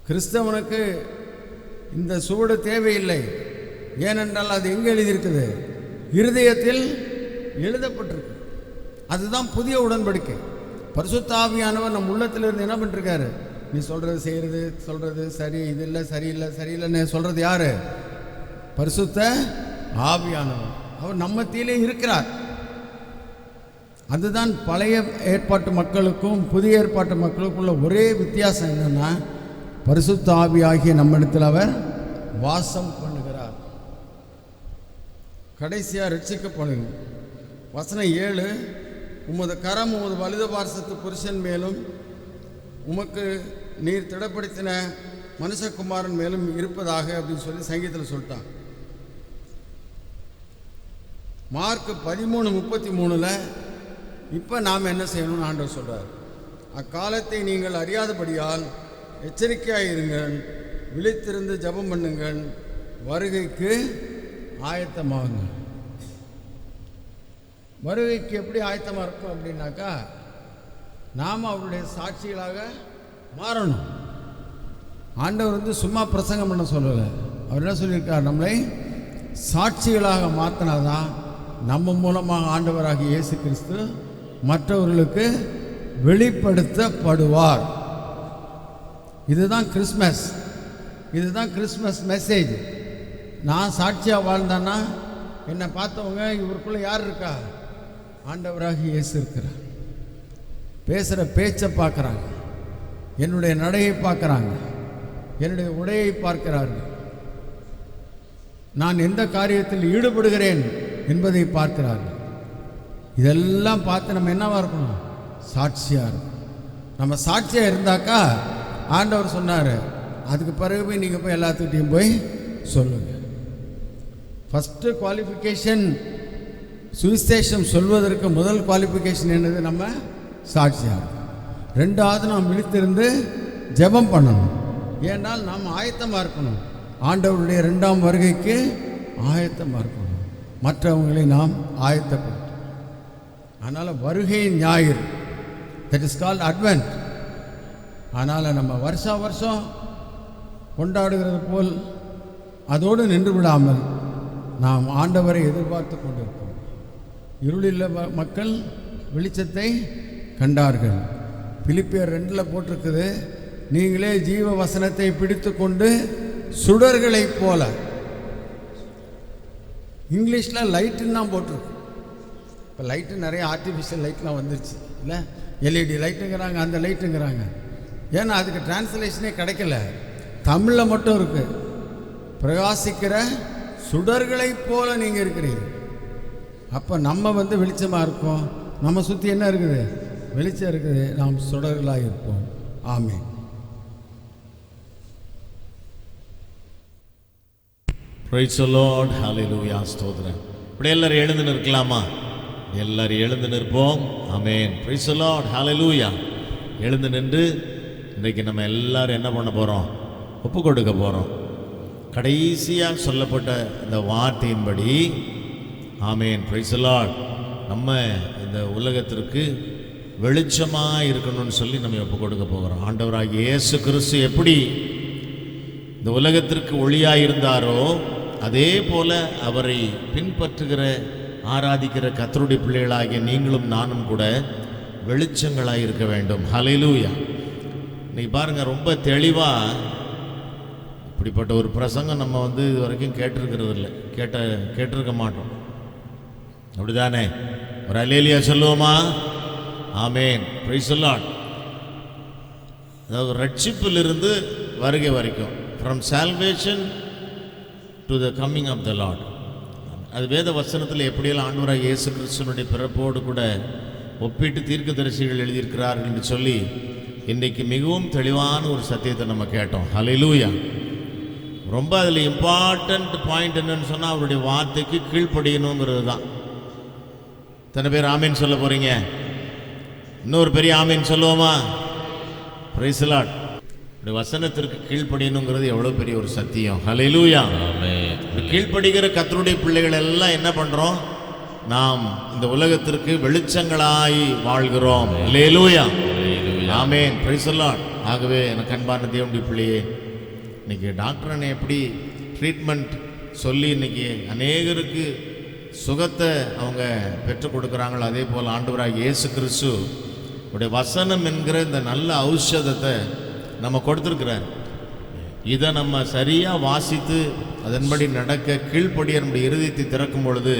கிறிஸ்தவனுக்கு இந்த சுவடு தேவையில்லை. ஏனென்றால் அது எங்கே எழுதியிருக்குது? இருதயத்தில் எழுதப்பட்டிருக்கு. அதுதான் புதிய உடன்படிக்கை. பரிசுத்த ஆவியானவர் நம் உள்ளத்தில் இருந்து என்ன பண்ணிருக்காரு? நீ சொல்கிறது செய்கிறது, சொல்கிறது சரி, இது இல்லை சரியில்லை, சரியில்லைன்னு சொல்கிறது யார்? பரிசுத்த ஆவியானவர். அவர் நம்ம மத்தியிலே இருக்கிறார். அதுதான் பழைய ஏற்பாட்டு மக்களுக்கும் புதிய ஏற்பாட்டு மக்களுக்குள்ள ஒரே வித்தியாசம் என்னென்னா, பரிசுத்த ஆவியாகிய நம்மிடத்தில் அவர் வாசம் பண்ணுகிறார். கடைசியாக ரட்சிக்கப்படுங்க. வசனம் 7, உமது கரம் உமது வலது பார்சத்து புருஷன் மேலும் உமக்கு நீர் திடப்படுத்தின மனுஷகுமாரன் மேலும் இருப்பதாக அப்படின்னு சொல்லி சங்கீதத்தில் சொல்லிட்டான். மார்க் 13:33 இப்போ நாம் என்ன செய்யணும்னு ஆண்டவர் சொல்கிறார். அக்காலத்தை நீங்கள் அறியாதபடியால் எச்சரிக்கையாக இருங்கள், விழித்திருந்து ஜெபம் பண்ணுங்கள், வருகைக்கு ஆயத்தமாகுங்க. வருகைக்கு எப்படி ஆயத்தமாக இருக்கும் அப்படின்னாக்கா, நாம் அவருடைய சாட்சிகளாக மாறணும். ஆண்டவர் சும்மா பிரசங்கம் பண்ண சொல்லலை. அவர் என்ன சொல்லியிருக்கார்? நம்மளை சாட்சிகளாக மாற்றினாதான் நம்ம மூலமாக ஆண்டவராகிய இயேசு கிறிஸ்து மற்றவர்களுக்கு வெளிப்படுத்தப்படுவார். இதுதான் கிறிஸ்மஸ். இதுதான் கிறிஸ்மஸ் மெசேஜ். நான் சாட்சியாக வாழ்ந்தேன்னா என்னை பார்த்தவங்க இவருக்குள்ளே யார் இருக்கா? ஆண்டவராகிய இயேசு இருக்கிறார். பேசுகிற பேச்சை பார்க்குறாங்க, என்னுடைய நடையை பார்க்குறாங்க, என்னுடைய உடையை பார்க்கிறார்கள், நான் எந்த காரியத்தில் ஈடுபடுகிறேன் என்பதை பார்க்கிறார்கள். இதெல்லாம் பார்த்து நம்ம என்னவாக இருக்கணும்? சாட்சியாக இருக்கும். நம்ம சாட்சியாக இருந்தாக்கா ஆண்டவர் சொன்னார், அதுக்கு பிறகு போய் நீங்கள் போய் எல்லாத்துக்கிட்டையும் போய் சொல்லுங்கள். ஃபஸ்ட்டு குவாலிஃபிகேஷன், சுவிசேஷம் சொல்வதற்கு முதல் குவாலிஃபிகேஷன் என்னது? நம்ம சாட்சியாக இருக்கும். 2வது நாம் விழித்திருந்து ஜெபம் பண்ணணும். ஏன்னால் நாம் ஆயத்தமாக இருக்கணும். ஆண்டவருடைய 2ஆம் வருகைக்கு ஆயத்தமாக இருக்கணும். மற்றவங்களை நாம் ஆயத்தப்படுத்தணும். அதனால் வருகையின் ஞாயிறு, தட் இஸ் கால்ட் அட்வென்ட். அதனால் நம்ம வருஷா வருஷம் கொண்டாடுகிறது போல் அதோடு நின்று விடாமல் நாம் ஆண்டவரை எதிர்பார்த்து கொண்டிருக்கோம். இருளில் மக்கள் வெளிச்சத்தை கண்டார்கள். பிலிப்பியர் 2 போட்டிருக்குது, நீங்களே ஜீவ வசனத்தை பிடித்து கொண்டு சுடர்களைப் போல. இங்கிலீஷில் லைட்டுன்னு தான் போட்டிருக்கு. இப்போ லைட்டு நிறைய ஆர்டிஃபிஷியல் லைட்லாம் வந்துருச்சு இல்லை, எல்இடி லைட்டுங்கிறாங்க, அந்த லைட்டுங்கிறாங்க. ஏன்னா அதுக்கு டிரான்ஸ்லேஷனே கிடைக்கல, தமிழில் மட்டும் இருக்குது. பிரகாசிக்கிற சுடர்களைப் போல நீங்கள் இருக்கிறீங்க. அப்போ நம்ம வெளிச்சமாக இருக்கோம். நம்ம சுற்றி என்ன இருக்குது? வெளிச்சம் இருக்குது. நாம் சுடர்களாக இருப்போம். ஆமென். Praise the Lord. Hallelujah. ஸ்தோத்திரம். இப்படி எல்லாரும் எழுந்து நிற்கலாமா? எல்லாரும் எழுந்து நிற்போம். ஆமென். Praise the Lord. Hallelujah. எழுந்து நின்று இன்றைக்கு நம்ம எல்லாரும் என்ன பண்ண போகிறோம்? ஒப்பு கொடுக்க போகிறோம். கடைசியாக சொல்லப்பட்ட இந்த வார்த்தையின்படி, ஆமென், பிரைஸ் தி லார்ட், நம்ம இந்த உலகத்திற்கு வெளிச்சமாக இருக்கணும்னு சொல்லி நம்ம ஒப்பு கொடுக்க போகிறோம். ஆண்டவராகிய இயேசு கிறிஸ்து எப்படி இந்த உலகத்திற்கு ஒளியாக இருந்தாரோ அதே போல அவரை பின்பற்றுகிற ஆராதிக்கிற கர்த்தருடைய பிள்ளைகளாகிய நீங்களும் நானும் கூட வெளிச்சங்களாக இருக்க வேண்டும். ஹல்லேலூயா. இன்னைக்கு பாருங்கள், ரொம்ப தெளிவாக இப்படிப்பட்ட ஒரு பிரசங்கம் நம்ம இது வரைக்கும் கேட்டிருக்கிறது இல்லை, கேட்டிருக்க மாட்டோம். அப்படிதானே? ஒரு அல்லேலூயா சொல்லுவோமா? Amen, praise the Lord. அதாவது ரட்சிப்பிலிருந்து வருகை வரைக்கும், from salvation to the coming of the Lord. அது வேத வசனத்தில் எப்படியெல்லாம் ஆண்டவராகிய இயேசு கிறிஸ்துவினுடைய பிறப்போடு கூட ஒப்பிட்டு தீர்க்கதரிசிகள் எழுதியிருக்கிறார்கள் என்று சொல்லி இன்றைக்கு மிகவும் தெளிவான ஒரு சத்தியத்தை நம்ம கேட்டோம். ஹல்லேலூயா. ரொம்ப அதில் இம்பார்ட்டண்ட் பாயிண்ட் என்னன்னு சொன்னால் அவருடைய வார்த்தைக்கு கீழ்ப்படியணுங்கிறது தான். எத்தனை பேர் ஆமீன் சொல்ல போகிறீங்க? இன்னொரு பெரிய ஆமீன் சொல்லுவோமா? Price the Lord. இப்படி வசனத்திற்கு கீழ்ப்படியணுங்கிறது எவ்வளோ பெரிய ஒரு சத்தியம். ஹல்லேலூயா. கீழ்ப்படுகிற கர்த்தருடைய பிள்ளைகள் எல்லாம் என்ன பண்ணுறோம்? நாம் இந்த உலகத்திற்கு வெளிச்சங்களாய் வாழ்கிறோம். ஹல்லேலூயா. ஆமென், பிரைஸ் தி லார்ட். ஆகவே எனக்கு அன்பான தேவனுடைய பிள்ளையே, இன்னைக்கு டாக்டர் அண்ணே எப்படி ட்ரீட்மெண்ட் சொல்லி இன்னைக்கு அநேகருக்கு சுகத்தை அவங்க பெற்றுக் கொடுக்குறாங்களோ அதே போல் ஆண்டவராகிய இயேசு கிறிஸ்து உடைய வசனம் என்கிற இந்த நல்ல ஔஷதத்தை நம்ம கொடுத்துருக்கிறார். இதை நம்ம சரியாக வாசித்து அதன்படி நடக்க கீழ்ப்படிய நம்முடைய இருதயத்தை திறக்கும் பொழுது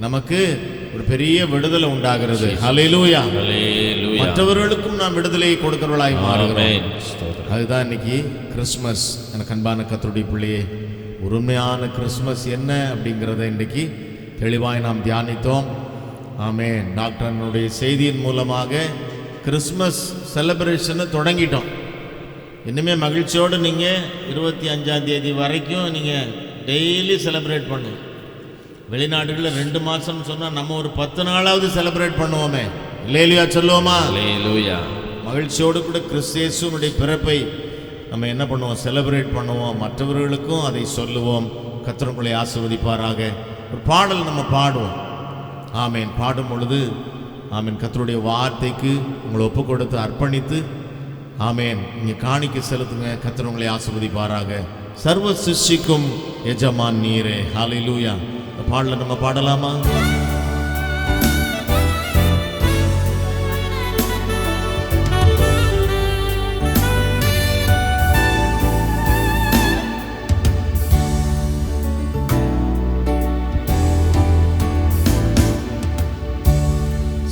நமக்கு ஒரு பெரிய விடுதலை உண்டாகிறது. ஹல்லேலூயா. மற்றவர்களுக்கும் நாம் விடுதலையை கொடுக்கிறவர்களாய் மாறுகிறோம். அதுதான் இன்னைக்கு கிறிஸ்மஸ். எனக்கு அன்பான கர்த்தருடைய பிள்ளையே, உண்மையான கிறிஸ்மஸ் என்ன அப்படிங்கிறத இன்றைக்கு தெளிவாய் நாம் தியானித்தோம். ஆமென். டாக்டரனுடைய செய்தியின் மூலமாக கிறிஸ்மஸ் செலிப்ரேஷனை தொடங்கிட்டோம். இன்னுமே மகிழ்ச்சியோடு நீங்கள் 25ஆம் தேதி வரைக்கும் நீங்கள் டெய்லி செலிப்ரேட் பண்ணுங்க. வெளிநாடுகளில் 2 மாதம் சொன்னால் நம்ம ஒரு 10 நாளாவது செலிப்ரேட் பண்ணுவோமே. அல்லேலூயா சொல்லுவோமா? அல்லேலூயா. மகிழ்ச்சியோடு கூட கிறிஸ்து இயேசுவினுடைய பிறப்பை நம்ம என்ன பண்ணுவோம்? செலிப்ரேட் பண்ணுவோம். மற்றவர்களுக்கும் அதை சொல்லுவோம். கர்த்தர் உங்களை ஆசீர்வதிப்பாராக. ஒரு பாடல் நம்ம பாடுவோம். ஆமென். பாடும் பொழுது ஆமென் கர்த்தருடைய வார்த்தைக்கு உங்களை ஒப்பு கொடுத்து அர்ப்பணித்து ஆமென் நீங்கள் காணிக்க செலுத்துங்க. கர்த்தர் உங்களை ஆசீர்வதிப்பாராக. சர்வ சிருஷ்டிக்கும் எஜமான் நீரே. ஹல்லேலூயா. பாடலை நம்ம பாடலாமா?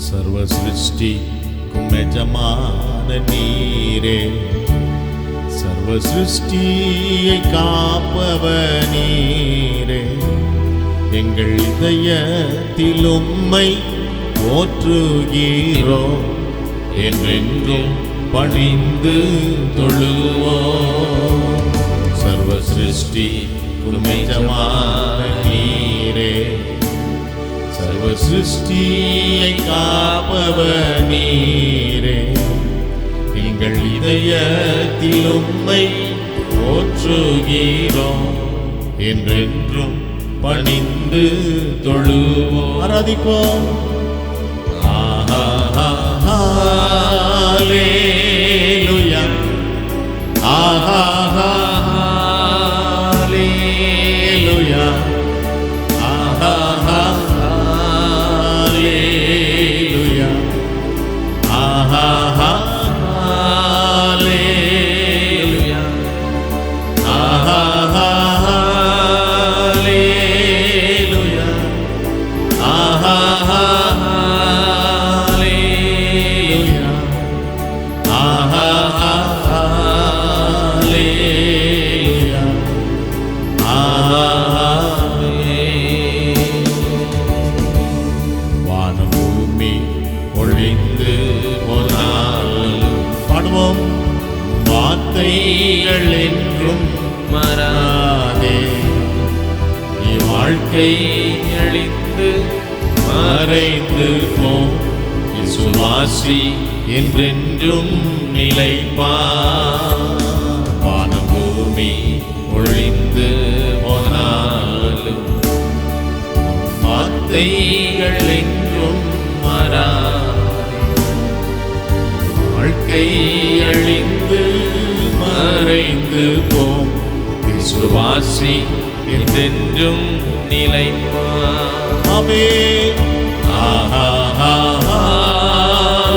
சர்வ சிருஷ்டிக்கும் எஜமான நீரே, சர்வ சிருஷ்டியை காப்பவ நீரே, எங்கள் இதயத்தில் உம்மை போற்றுகிறோம், என்றென்றும் பணிந்து தொழுவோம். சர்வ சிருஷ்டிக்கும் எஜமான நீரே, சர்வ சிருஷ்டியை காப்பவ நீரே, எங்கள் இதயத்தில் உம்மை போற்றுகிறோம் என்றென்றும் பணிந்து தொழுவோம் ஆராதிப்போம். ஹல்லேலூயா ஹல்லேலூயா ஹல்லேலூயா ஹல்லேலூயா ஹல்லேலூயா ஹல்லேலூயா ஹல்லேலூயா வானம் பூமி ஒழிந்து போனாலும் பாடுவோம். வார்த்தைகள் என்றும் மாறாதே, இவ்வாழ்க்கை அழிந்து மறைந்து போம். விசுவாசி என்றென்றும் நிலைப்பார். வானம் பூமி ஒழிந்து போனாலும் வார்த்தைகள் என்றும் மாறாதே, வாழ்க்கை அழிந்து மறைந்து போம். விசுவாசி என்றென்றும் நிலைப்பார். ஆமென்.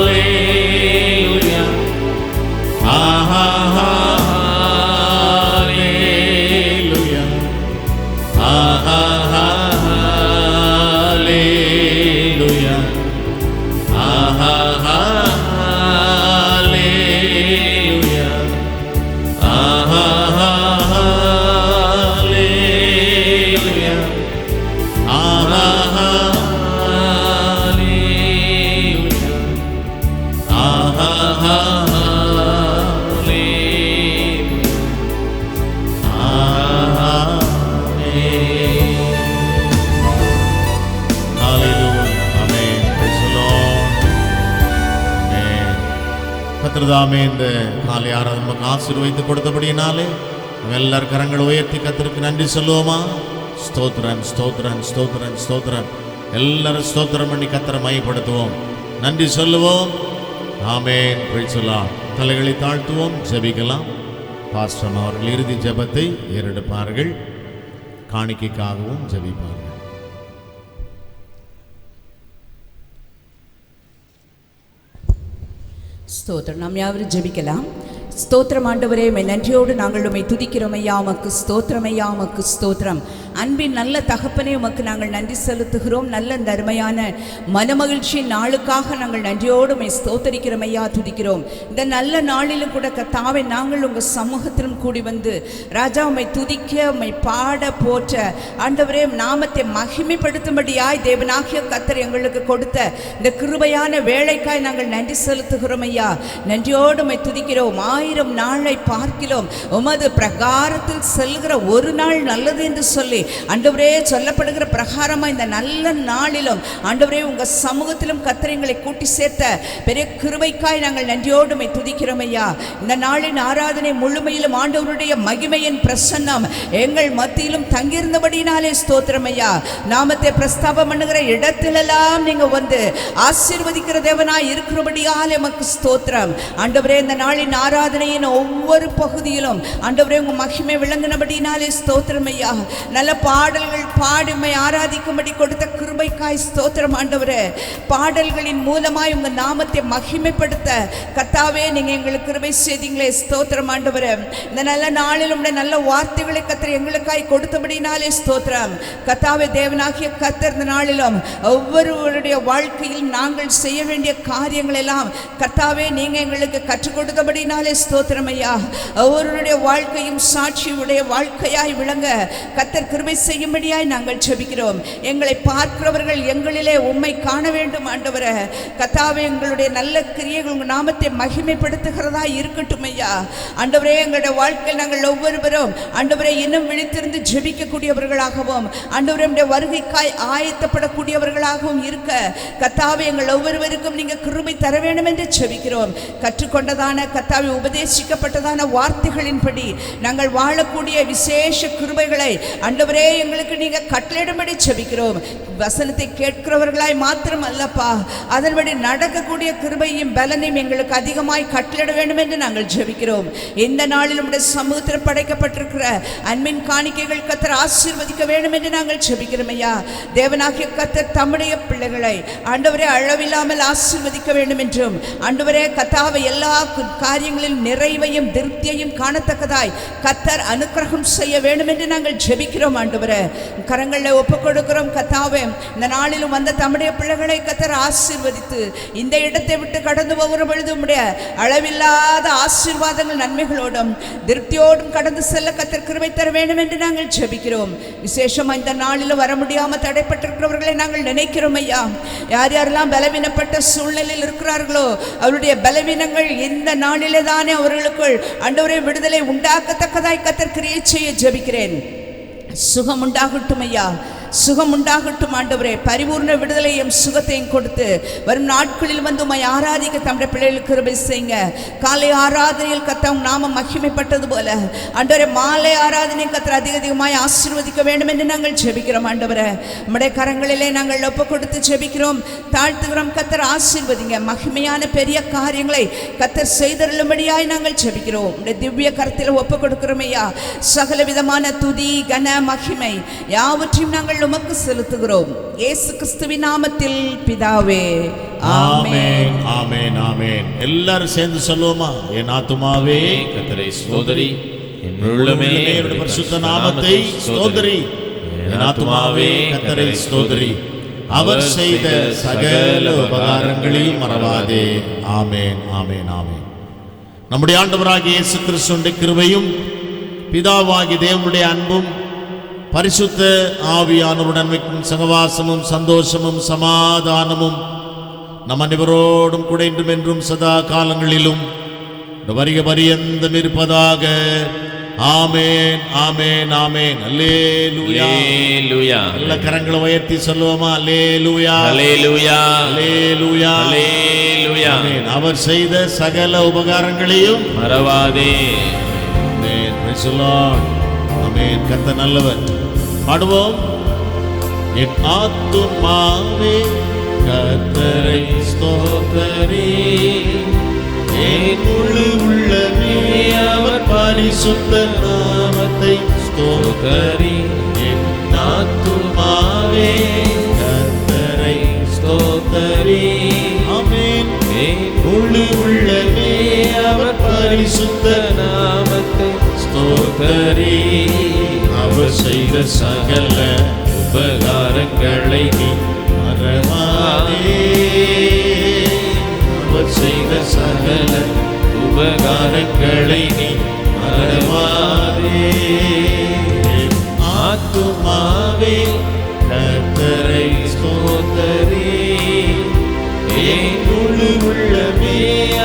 ஹல்லேலூயா ஹல்லேலூயா ஹல்லேலூயா ஹல்லேலூயா ஹல்லேலூயா கர்த்தர்தாமே இந்த காலை ஆராதனை நமக்கு ஆசீர்வதித்து கொடுத்தபடியினாலே நம்ம எல்லாரும் கரங்களை உயர்த்தி கர்த்தருக்கு நன்றி சொல்லுவோமா? ஸ்தோத்திரன் ஸ்தோத்திரன் ஸ்தோத்திரன் ஸ்தோத்திரன். எல்லாரும் ஸ்தோத்திரம் பண்ணி கர்த்தரை மையப்படுத்துவோம், நன்றி சொல்லுவோம். ஆமென். Praise the lord. தலைகளை தாழ்த்துவோம், ஜெபிக்கலாம். பாஸ்டர் அவர்கள் இறுதி ஜெபத்தை ஏறெடுப்பார்கள், காணிக்கைக்காகவும் ஜெபிப்பார்கள். ஸ்தோத்திரம். நாம் யாவரும் ஜெபிக்கலாம். ஸ்தோத்திரம் ஆண்டவரே, நன்றியோடு நாங்கள் உம்மை துதிக்கிறோம் ஐயா. உமக்கு ஸ்தோத்திரம் ஐயா, உமக்கு ஸ்தோத்திரம். அன்பின் நல்ல தகப்பனே, உமக்கு நாங்கள் நன்றி செலுத்துகிறோம். நல்ல இந்த அருமையான மனமகிழ்ச்சி நாளுக்காக நாங்கள் நன்றியோடு உம்மை ஸ்தோத்தரிக்கிறோம் ஐயா, துதிக்கிறோம். இந்த நல்ல நாளிலும் கூட கர்த்தாவே, நாங்கள் உங்கள் சமூகத்திலும் கூடி வந்து ராஜா உம்மை துதிக்க, உம்மை பாட, போற்ற ஆண்டவரே நாமத்தை மகிமைப்படுத்தும்படியாய் தேவனாகிய கர்த்தர் எங்களுக்கு கொடுத்த இந்த கிருபையான வேளைக்காய் நாங்கள் நன்றி செலுத்துகிறோம் ஐயா. நன்றியோடு உம்மை துதிக்கிறோம். 1000 நாளை பார்க்கிறோம் உமது பிரகாரத்தில் செல்கிற ஒரு நாள் நல்லது என்று சொல்லி ஆண்டவரே சொல்லப்படுகிற பிரகாரமாக இந்த நல்ல நாளிலும் ஆண்டவரே உங்கள் சமூகத்திலும் கர்த்தர் எங்களை கூட்டி சேர்த்த பெரிய கிருபைக்காய் நாங்கள் நன்றியோடு உம்மை துதிக்கிறோம் ஐயா. இந்த நாளின் ஆராதனை முழுமையிலும் ஆண்டவருடைய மகிமையின் பிரசன்னம் எங்கள் மத்தியிலும் தங்கியிருந்தபடினாலே ஸ்தோத்திரம் ஐயா. நாமத்தை பிரஸ்தாபம் பண்ணுகிற இடத்திலெல்லாம் நீங்க வந்து ஆசீர்வதிக்கிற தேவனாய் இருக்கிறபடியால் எமக்கு ஸ்தோத்திரம் ஆண்டவரே. இந்த நாளின் ஆராதனையின் ஒவ்வொரு பகுதியிலும் ஆண்டவரே உங்க மகிமை விளங்கினபடினாலே ஸ்தோத்திரம் ஐயா. நல்ல பாடல்கள் பாடி உம்மை ஆராதிக்கும்படி கொடுத்த கிருபைக்காய் ஸ்தோத்திரம் ஆண்டவரே. பாடல்களின் மூலமாய் உங்க நாமத்தை மகிமைப்படுத்த கர்த்தாவே நீங்க எங்களுக்கு கிருபை செய்தீங்களே, ஸ்தோத்திரம் ஆண்டவரே. இந்த நல்ல நாளில் உடைய நல்ல வார்த்தைகளை கர்த்தர் எங்களுக்காய் கொடுத்தபடினாலே ஸ்தோத்திரம் கர்த்தாவே. தேவனாகிய கர்த்தர் இந்த நாளிலும் ஒவ்வொருவருடைய வாழ்க்கையில் நாங்கள் செய்ய வேண்டிய காரியங்கள் எல்லாம் கர்த்தாவே நீங்க எங்களுக்கு கற்றுக் கொடுத்தபடினாலே ஸ்தோத்திரம் ஐயா. ஒவ்வொருடைய வாழ்க்கையும் சாட்சியுடைய வாழ்க்கையாய் விளங்க கர்த்தர் கிருபை செய்யும்படியாய் நாங்கள் ஜெபிக்கிறோம். எங்களை பார்க்கிறவர்கள் எங்களிலே உம்மை காண வேண்டும் ஆண்டவரே. கர்த்தாவே, எங்களுடைய நல்ல கிரியைகள் உங்கள் நாமத்தை மகிமைப்படுத்துகிறதா இருக்கட்டும் ஐயா. ஆண்டவரே, எங்களுடைய வாழ்க்கையில் நாங்கள் ஒவ்வொருவரும் ஆண்டவரே இன்னும் விழித்திருந்து ஜெபிக்கக்கூடியவர்களாகவும் ஆண்டவரே உம்முடைய வருகைக்காய் ஆயத்தப்படக்கூடியவர்களாகவும் இருக்க கர்த்தாவே, எங்கள் ஒவ்வொருவருக்கும் நீங்கள் கிருபை தர வேண்டும் என்று ஜெபிக்கிறோம். கற்றுக்கொண்டதான கர்த்தாவே, உபதேசிக்கப்பட்டதான வார்த்தைகளின்படி நாங்கள் வாழக்கூடிய விசேஷ கிருபைகளை ஆண்டவரே எங்களுக்கு நீங்கள் கட்டளையிடும்படி ஜெபிக்கிறோம். வசனத்தை கேட்கிறவர்களாய் மாத்திரம் அல்லப்பா, அதன்படி நடக்கக்கூடிய கிருபையும் பலனையும் எங்களுக்கு அதிகமாய் கட்டளையிட வேண்டும் என்று நாங்கள் ஜெபிக்கிறோம். இந்த நாளில் நம்முடைய சமூகத்தில் படைக்கப்பட்டிருக்கிற அன்பின் காணிக்கைகள் கர்த்தர் ஆசீர்வதிக்க வேண்டும் என்று நாங்கள் ஜெபிக்கிறோம் ஐயா. தேவனாகிய கர்த்தர் தம்முடைய பிள்ளைகளை ஆண்டவரே அளவில்லாமல் ஆசீர்வதிக்க வேண்டும் என்றும் ஆண்டவரே கர்த்தாவை எல்லா காரியங்களிலும் நிறைவையும் திருப்தியையும் காணத்தக்கதாய் கர்த்தர் அனுக்கிரகம் செய்ய வேண்டும் என்று நாங்கள் ஜெபிக்கிறோம். ஆண்டவரே, கரங்களில் ஒப்புக் கொடுக்கிறோம். கர்த்தாவே, இந்த நாளிலும் வந்த தம்முடைய பிள்ளைகளை கர்த்தர் ஆசீர்வதித்து இந்த இடத்தை விட்டு கடந்து போகிற பொழுது உம்முடைய அளவில்லாத ஆசீர்வாதங்கள் நன்மைகளோடும் திருப்தியோடும் கடந்து செல்ல கர்த்தர் கிருபை தர வேண்டும் என்று நாங்கள் ஜெபிக்கிறோம். விசேஷமா இந்த நாளிலும் வர முடியாமல் தடைப்பட்டிருக்கிறவர்களை நாங்கள் நினைக்கிறோம் ஐயா. யார் யாரெல்லாம் பலவீனப்பட்ட சூழ்நிலையில் இருக்கிறார்களோ அவருடைய பலவீனங்கள் இந்த நாளிலே தானே அவர்களுக்குள் ஆண்டவரே விடுதலை உண்டாக்கத்தக்கதாய் கர்த்தர் கிரியை செய்ய ஜெபிக்கிறேன். சுகம் உண்டாகட்டும் ஐயா, சுகம் உண்டாகட்டும் ஆண்டவரே. பரிபூர்ண விடுதலையும் சுகத்தையும் கொடுத்து வரும் நாட்களில் வந்து உம்மை ஆராதிக்க தம்முடைய பிள்ளைகளுக்கு கிருபை செய்யுங்க. காலை ஆராதனையில் கர்த்தர் நாமம் மகிமைப்பட்டது போல ஆண்டவரே மாலை ஆராதனை கர்த்தர் அதிகமாய் ஆசீர்வதிக்க வேண்டும் என்று நாங்கள் ஜெபிக்கிறோம். ஆண்டவரே, நம்முடைய கரங்களிலே நாங்கள் ஒப்பு கொடுத்து ஜெபிக்கிறோம், தாழ்த்துகிறோம். கர்த்தர் ஆசீர்வதிங்க. மகிமையான பெரிய காரியங்களை கர்த்தர் செய்தருளும்படியாய் நாங்கள் ஜெபிக்கிறோம். உம்முடைய திவ்ய கரத்தில் ஒப்பு கொடுக்கிறோம் ஐயா. சகல விதமான துதி கன மகிமை யாவற்றையும் நாங்கள் உமக்கு செலுத்துகிறோம். இயேசு கிறிஸ்துவின் நாமத்தில் பிதாவே, ஆமென். ஆமென், ஆமென். எல்லாரும் சேர்ந்து சொல்லுவோமா? என் ஆத்துமாவே கர்த்தரை ஸ்தோத்திரி, என் உள்ளமே அவருடைய பரிசுத்த நாமத்தை ஸ்தோத்திரி. என் ஆத்துமாவே கர்த்தரை ஸ்தோத்திரி, அவர் செய்த சகல உபகாரங்களையும் மறவாதே. ஆமென், ஆமென், ஆமென். நம்முடைய ஆண்டவராகிய இயேசு கிறிஸ்துவின் கிருபையும் பிதாவாகிய தேவனுடைய அன்பும் பரிசுத்த ஆவியானவருடன் வைக்கும் சகவாசமும் சந்தோஷமும் சமாதானமும் நம் அனைவரோடும் கூட இன்றும் என்றும் சதா காலங்களிலும் வருக பரியந்தம் இருப்பதாக. ஆமென், ஆமென், ஆமென். அல்லேலூயா, அல்லேலூயா. எல்லா கரங்களை உயர்த்தி சொல்லுவோமா? அல்லேலூயா, அல்லேலூயா, அல்லேலூயா, அல்லேலூயா. ஆமென். அவர் செய்த சகல உபகாரங்களையும் மறவாதே. ஆமென். Praise the Lord. ஆமென். கர்த்தர் நல்லவர். பாடுவோம். என் ஆத்துமாவே கர்த்தரை ஸ்தோத்திரி, என் முழு உள்ளமே அவர் பரிசுத்த நாமத்தை ஸ்தோத்திரி. என் ஆத்துமாவே கர்த்தரை ஸ்தோத்திரி, ஆமென். என் முழு உள்ளமே அவர் பரிசுத்த நாமத்தை ஸ்தோத்திரி. அவர் செய்த சகல உபகாரங்களை நீ மறவாதே. அவர் செய்த சகல உபகாரங்களை நீ மறவாதே. ஆத்துமாவே கர்த்தரை ஸ்தோத்திரி, என் முழு உள்ளமே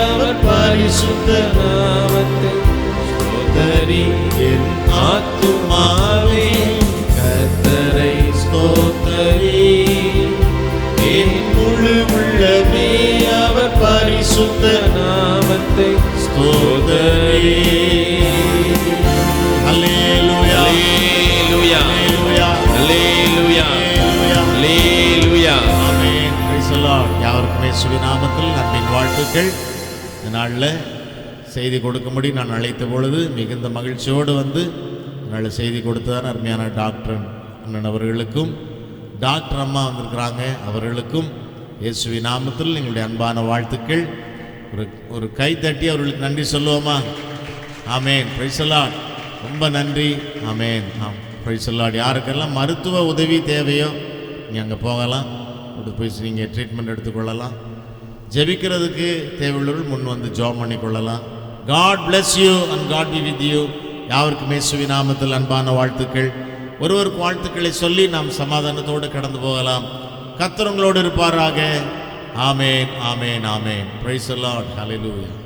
அவர் பரிசுத்த நாமத்தை ஸ்தோத்திரி. என் ஆத்துமாவே கர்த்தரை ஸ்தோத்திரி, என் முழு உள்ளமே அவர் பரிசுத்த நாமத்தை ஸ்தோத்திரி. அல்லேலூயா, அல்லேலூயா, அல்லேலூயா, அல்லேலூயா. ஆமென். Praise the Lord. யாவருக்கும் இயேசுவின் நாமத்தில் அன்பின் வாழ்த்துக்கள். இந்த நாளில் செய்தி கொடுக்கும்படி நான் அழைத்த பொழுது மிகுந்த மகிழ்ச்சியோடு வந்து நல்ல செய்தி கொடுத்ததான அருமையான டாக்டர் அண்ணன் அவர்களுக்கும் டாக்டர் அம்மா வந்திருக்கிறாங்க அவர்களுக்கும் இயேசுவின் நாமத்தில் எங்களுடைய அன்பான வாழ்த்துக்கள். ஒரு கை தட்டி அவர்களுக்கு நன்றி சொல்லுவோமா? ஆமென். Praise the lord. ரொம்ப நன்றி. ஆமென். Praise the lord. யாருக்கெல்லாம் மருத்துவ உதவி தேவையோ நீங்கள் அங்கே போகலாம், போய் நீங்கள் ட்ரீட்மெண்ட் எடுத்துக்கொள்ளலாம். ஜெபிக்கிறதுக்கு தேவையுள்ளவர்கள் முன் வந்து ஜெபம் பண்ணிக்கொள்ளலாம். God bless you and God be with you. யாவருக்கும் இயேசுவின் நாமத்தில் அன்பான வாழ்த்துக்கள். ஒருவருக்கு வாழ்த்துக்களை சொல்லி நாம் சமாதானத்தோடு கடந்து போகலாம். கர்த்தர் உங்களோடு இருப்பாராக. Amen, amen, amen. Praise the lord. Hallelujah.